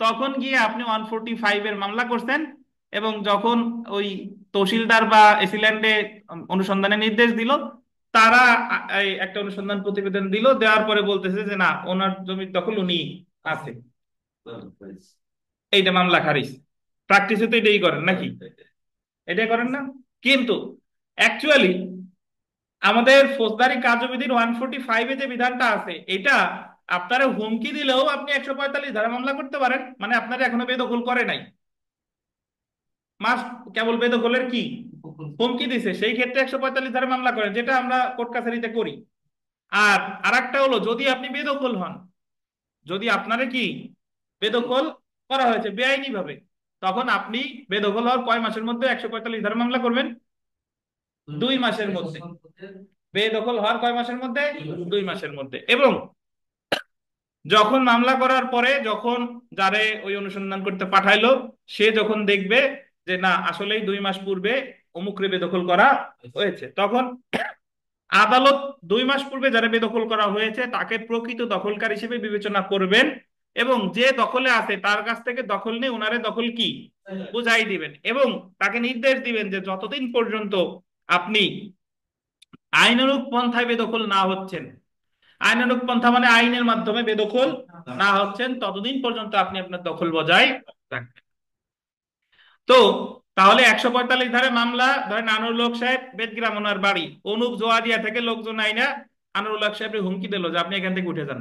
তখন গিয়ে আপনি 145 এর মামলা করছেন। এবং যখন ওই তহসিলদার বা এসিল্যান্ডে অনুসন্ধানের নির্দেশ দিল, তারা এই একটা অনুসন্ধান প্রতিবেদন দিল, দেওয়ার পরে বলতেছে যে না, ওনার জমির দখল উনি আছে, এইটা মামলা খারিজ। প্র্যাকটিসে তো এটাই করেন নাকি, এটাই করেন না? কিন্তু অ্যাকচুয়ালি আমাদের ফৌজদারি কার্যবিধির 145 যে বিধানটা আছে, এটা আপনারা হুমকি দিলেও আপনি 145 ধারা মামলা করতে পারেন, মানে আপনারা এখনো বেদখল করে নাই, মাস্ট কেবল বেদখলের কি হুমকি দিছে, সেই ক্ষেত্রে 145 ধারা মামলা করেন, যেটা আমরা কোর্ট কাছারিতে করি। আর আরেকটা হলো যদি আপনি বেদখল হন, যদি আপনারে কি বেদখল করা হয়েছে বেআইনি ভাবে, তখন আপনি বেদখল হওয়ার কয় মাসের মধ্যে 145 ধারা মামলা করবেন? 2 মাসের মধ্যে। বেদখল হওয়ার কয় মাসের মধ্যে? 2 মাসের মধ্যে। এবং যখন মামলা করার পরে যখন যারে ওই অনুসন্ধান করতে পাঠাইলো, সে যখন দেখবে যে না আসলেই 2 মাস পূর্বে অমুকরে বেদখল করা হয়েছে, তখন আদালত 2 মাস পূর্বে যারা বেদখল করা হয়েছে তাকে প্রকৃত দখলকার হিসেবে বিবেচনা করবেন, এবং যে দখলে আছে তার কাছ থেকে দখল নিয়ে ওনারে দখল কি বুঝাই দিবেন, এবং তাকে নির্দেশ দিবেন যে যতদিন পর্যন্ত আপনি আইনানুগ পন্থায় বেদখল না হচ্ছেন, আইনানুগ পন্থা মানে আইনের মাধ্যমে বেদখল না হচ্ছেন, ততদিন পর্যন্ত আপনি আপনার দখল বজায় রাখবেন। তো তাহলে 145 ধারে মামলা, ধরেন আনোয়ারুল হক সাহেব বেদগ্রাম ওনার বাড়ি, অনুপ জোয়াদিয়া থেকে লোকজন আইনা আনোয়ারুল হক সাহেব হুমকি দিল যে আপনি এখান থেকে উঠে যান।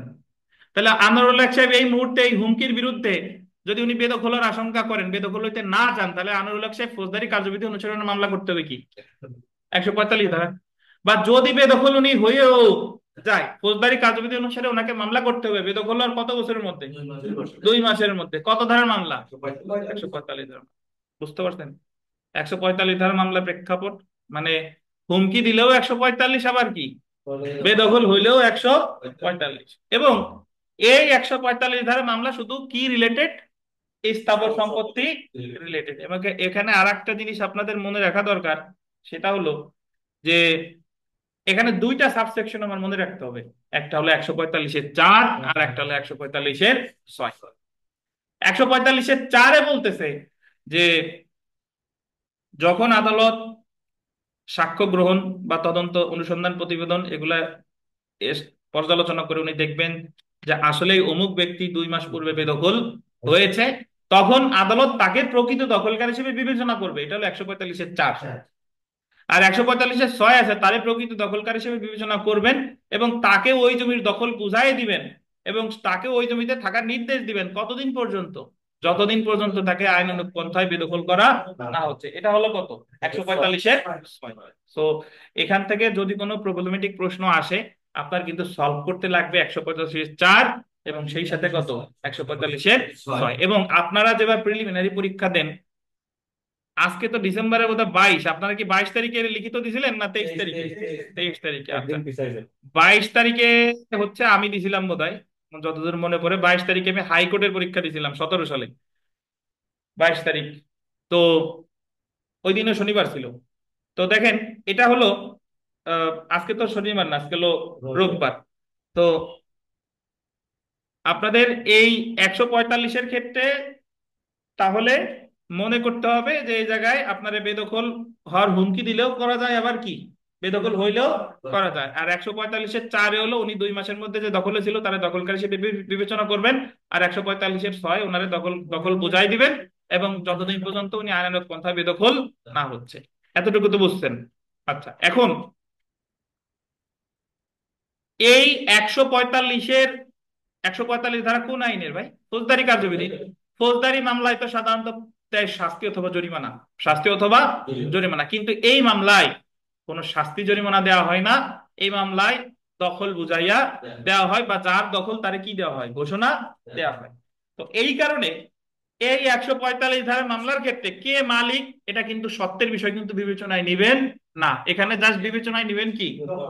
তাহলে আনোয়ারুল হক সাহেব এই মুহূর্তে এই হুমকির বিরুদ্ধে যদি উনি বেদখলের আশঙ্কা করেন, বেদখল হইতে না চান, তাহলে আনোয়ারুল হক সাহেব ফৌজদারি কার্যবিধি অনুসরণে মামলা করতে হবে কি 145 ধারা। বা যদি বেদখল উনি হয়েও যায়, ফৌজদারি কার্যবিধি অনুসারে ওনাকে মামলা করতে হবে বেদখল হওয়ার কত বছরের মধ্যে? 2 মাসের মধ্যে। কত ধারার মামলা? 145 ধারা। বুঝতে পারছেন? 145 ধারা মামলা প্রেক্ষাপট মানে হুমকি দিলেও 145, আবার কি বেদখল হইলেও 145। এবং এই 145 ধারা মামলা শুধু কি রিলেটেড? স্থাবর সম্পত্তি রিলেটেড। এবং এখানে আর একটা জিনিস আপনাদের মনে রাখা দরকার, সেটা হলো যে এখানে দুইটা সাবসেকশন আমার মনে রাখতে হবে, একটা হলো 145-4 আর একটা হলো 145-6। 145-4-এ বলতেছে যে যখন আদালত সাক্ষ্য গ্রহণ বা তদন্ত অনুসন্ধান প্রতিবেদন এগুলা পর্যালোচনা করে উনি দেখবেন যে আসলেই অমুক ব্যক্তি 2 মাস পূর্বে বেদখল হয়েছে, তখন আদালত তাকে প্রকৃত দখলকারী হিসেবে বিবেচনা করবে। এটা হলো 145-4। আর 145-6 আছে, তারে প্রকৃত দখলকারী হিসেবে বিবেচনা করবেন এবং তাকে ওই জমির দখল বুঝাই দিবেন, এবং তাকে ওই জমিতে থাকার নির্দেশ দিবেন কতদিন পর্যন্ত? যতদিন পর্যন্ত তাকে আইনানুগ পন্থায় বেদখল করা না হচ্ছে। এটা হলো কত? 145-6। তো এখান থেকে যদি কোনো প্রবলেমেটিক প্রশ্ন আসে, আপনার কিন্তু সলভ করতে লাগবে 145-4 এবং সেই সাথে কত 145-6। এবং আপনারা যেভাবে প্রিলিমিনারি পরীক্ষা দেন, আজকে তো ডিসেম্বরের বোধহয় 22, আপনারা কি 22 তারিখে লিখিত দিছিলেন না 23 তারিখে? 23 তারিখে, আচ্ছা। 22 তারিখে হচ্ছে আমি দিছিলাম বোধহয়, যতদূর মনে পড়ে 22 তারিখে আমি হাইকোর্টের পরীক্ষা দিছিলাম 17 সালে, 22 তারিখ। তো ওই দিনও শনিবার ছিল। তো দেখেন এটা হলো আজকে তো শনিবার না, আজকে হলো রোববার। তো আপনাদের এই 145-এর ক্ষেত্রে তাহলে মনে করতে হবে যে এই জায়গায় আপনার বেদখল হওয়ার হুমকি দিলেও করা যায়, আবার কি বেদখল হইলেও করা যায়। আর 145-4 হলো উনি 2 মাসের মধ্যে যে দখলে ছিল তারা দখলকারী হিসেবে বিবেচনা করবেন, আর 145-6 ওনারে দখল দখল বুঝাই দিবেন, এবং যতদিন পর্যন্ত উনি আইনানুগ পন্থায় বেদখল না হচ্ছে। এতটুকু তো বুঝছেন? আচ্ছা, এখন এই 145 ধারা কোন আইনের ভাই? ফৌজদারি কার্যবিধি। ফৌজদারি মামলায় তো সাধারণত দেয় শাস্তি অথবা জরিমানা, শাস্তি অথবা জরিমানা, কিন্তু এই মামলায় কোনো শাস্তি জরিমানা দেওয়া হয় না। এই মামলায় দখল বুঝাইয়া দেওয়া হয়, বা যার দখল তারে কি দেওয়া হয়, ঘোষণা দেওয়া হয়। তো এই কারণে এই 145 ধারা মামলার ক্ষেত্রে কে মালিক এটা কিন্তু সত্যের বিষয় কিন্তু বিবেচনায় নিবেন না, এখানে জাস্ট বিবেচনায় নেবেন কি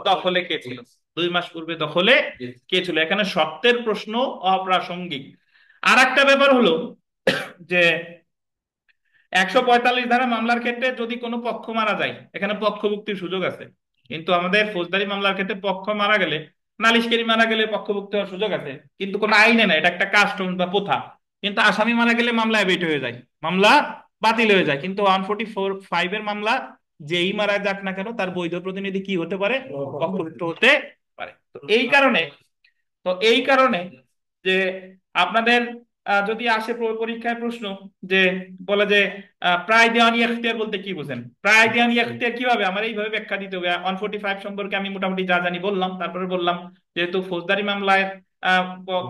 দখলে কে ছিল, 2 মাস পূর্বে দখলে কে ছিল, এখানে সত্যের প্রশ্ন অপ্রাসঙ্গিক। আর একটা ব্যাপার হলো যে 145 ধারা মামলার ক্ষেত্রে যদি কোনো পক্ষ মারা যায় এখানে পক্ষভুক্তির সুযোগ আছে, কিন্তু আমাদের ফৌজদারি মামলার ক্ষেত্রে পক্ষ মারা গেলে, নালিশকারী মারা গেলে পক্ষভুক্তি হওয়ার সুযোগ আছে, কিন্তু কোনো আইনে না, এটা একটা কাস্টম বা প্রথা। কিন্তু আসামি মারা গেলে মামলা অ্যাবেট হয়ে যায়, মামলা বাতিল হয়ে যায়। কিন্তু 145-এর মামলা যেই মারা যাক না কেন তার বৈধ প্রতিনিধি কি হতে পারে, পক্ষভুক্ত হতে পারে। তো এই কারণে যে আপনাদের যদি আসে পরীক্ষায় প্রশ্ন যে বলে যে প্রায় দেওয়ানি এখতিয়ার বলতে কি বুঝেন, প্রায় দেওয়ানি এখতিয়ার কিভাবে আমার এইভাবে ব্যাখ্যা দিতে হবে। 145 সম্পর্কে আমি মোটামুটি যা জানি বললাম, তারপরে বললাম যেহেতু ফৌজদারি মামলায়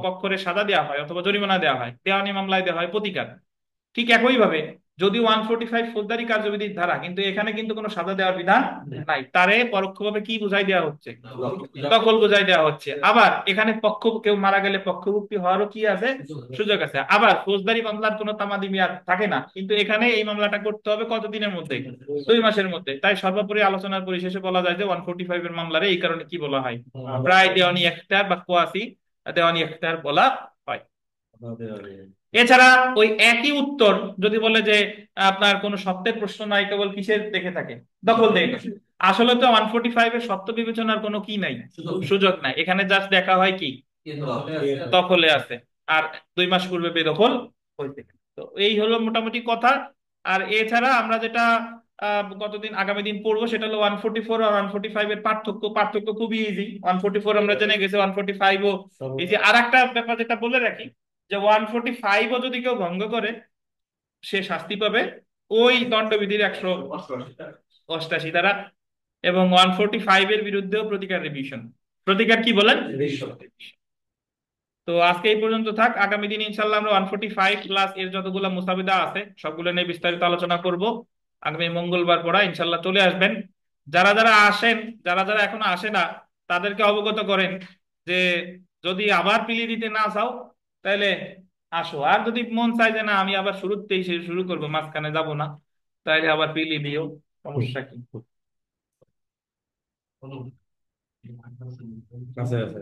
পক্ষরে সাজা দেওয়া হয় অথবা জরিমানা দেওয়া হয়, দেওয়ানি মামলায় দেওয়া হয় প্রতিকার। ঠিক একইভাবে যদি 145 ফৌজদারি কার্যবিধির ধারা, কিন্তু এখানে কিন্তু কোনো সাজা দেওয়ার বিধান নাই, তারে পরোক্ষভাবে কি বুঝাই দেওয়া হচ্ছে, দখল বুঝাই দেওয়া হচ্ছে। আবার এখানে পক্ষ কেউ মারা গেলে পক্ষভুক্তি হওয়ারও কি আছে, সুযোগ আছে। আবার ফৌজদারি মামলার কোনো তামাদি মেয়াদ থাকে না, কিন্তু এখানে এই মামলাটা করতে হবে কতদিনের মধ্যে, 2 মাসের মধ্যে। তাই সর্বোপরি আলোচনার পরিশেষে বলা যায় যে 145-এর মামলারে এই কারণে কি বলা হয়, প্রায় দেওয়ানি এখতিয়ার বা কোয়াসি দেওয়ানি এখতিয়ার বলা হয়। এছাড়া ওই একই উত্তর যদি বলে যে আপনার কোনো সত্যের প্রশ্ন নাই, কেবল কিসের দেখে থাকে, দখল দেখে থাকে। আসলে তো 145-এর সত্য বিবেচনার কোনো কি নাই, সুযোগ নাই, এখানে জাস্ট দেখা হয় কি দখলে আছে, আর 2 মাস পূর্বে বেদখল হয়েছে। তো এই হলো মোটামুটি কথা। আর এছাড়া আমরা যেটা কতদিন আগামী দিন পড়বো সেটা হলো 144 আর 145-এর পার্থক্য। পার্থক্য খুবই ইজি, 144 আমরা জেনে গেছি, 145ও ইজি। আর একটা ব্যাপার যেটা বলে রাখি যে 145ও যদি কেউ ভঙ্গ করে সে শাস্তি পাবে ওই দণ্ডবিধির 188 দ্বারা। এবং 145-এর বিরুদ্ধেও প্রতিকার রিভিশন, প্রতিকার কি বলেন। তো আজকে এই পর্যন্ত থাক, আগামী দিন ইনশাল্লাহ আমরা 145 প্লাস এর যতগুলো মুস্তাবিদা আছে সবগুলো নিয়ে বিস্তারিত আলোচনা করব। আগামী মঙ্গলবার পড়া ইনশাল্লাহ চলে আসবেন। যারা যারা আসেন, যারা যারা এখনো আসে না তাদেরকে অবগত করেন যে যদি আবার পিলি দিতে না চাও তাহলে আসো, আর যদি মন চায় যে না আমি আবার শুরুতেই শুরু করবো মাঝখানে যাব না, তাহলে আবার পিলি দিও, সমস্যা কি। আছে আছে।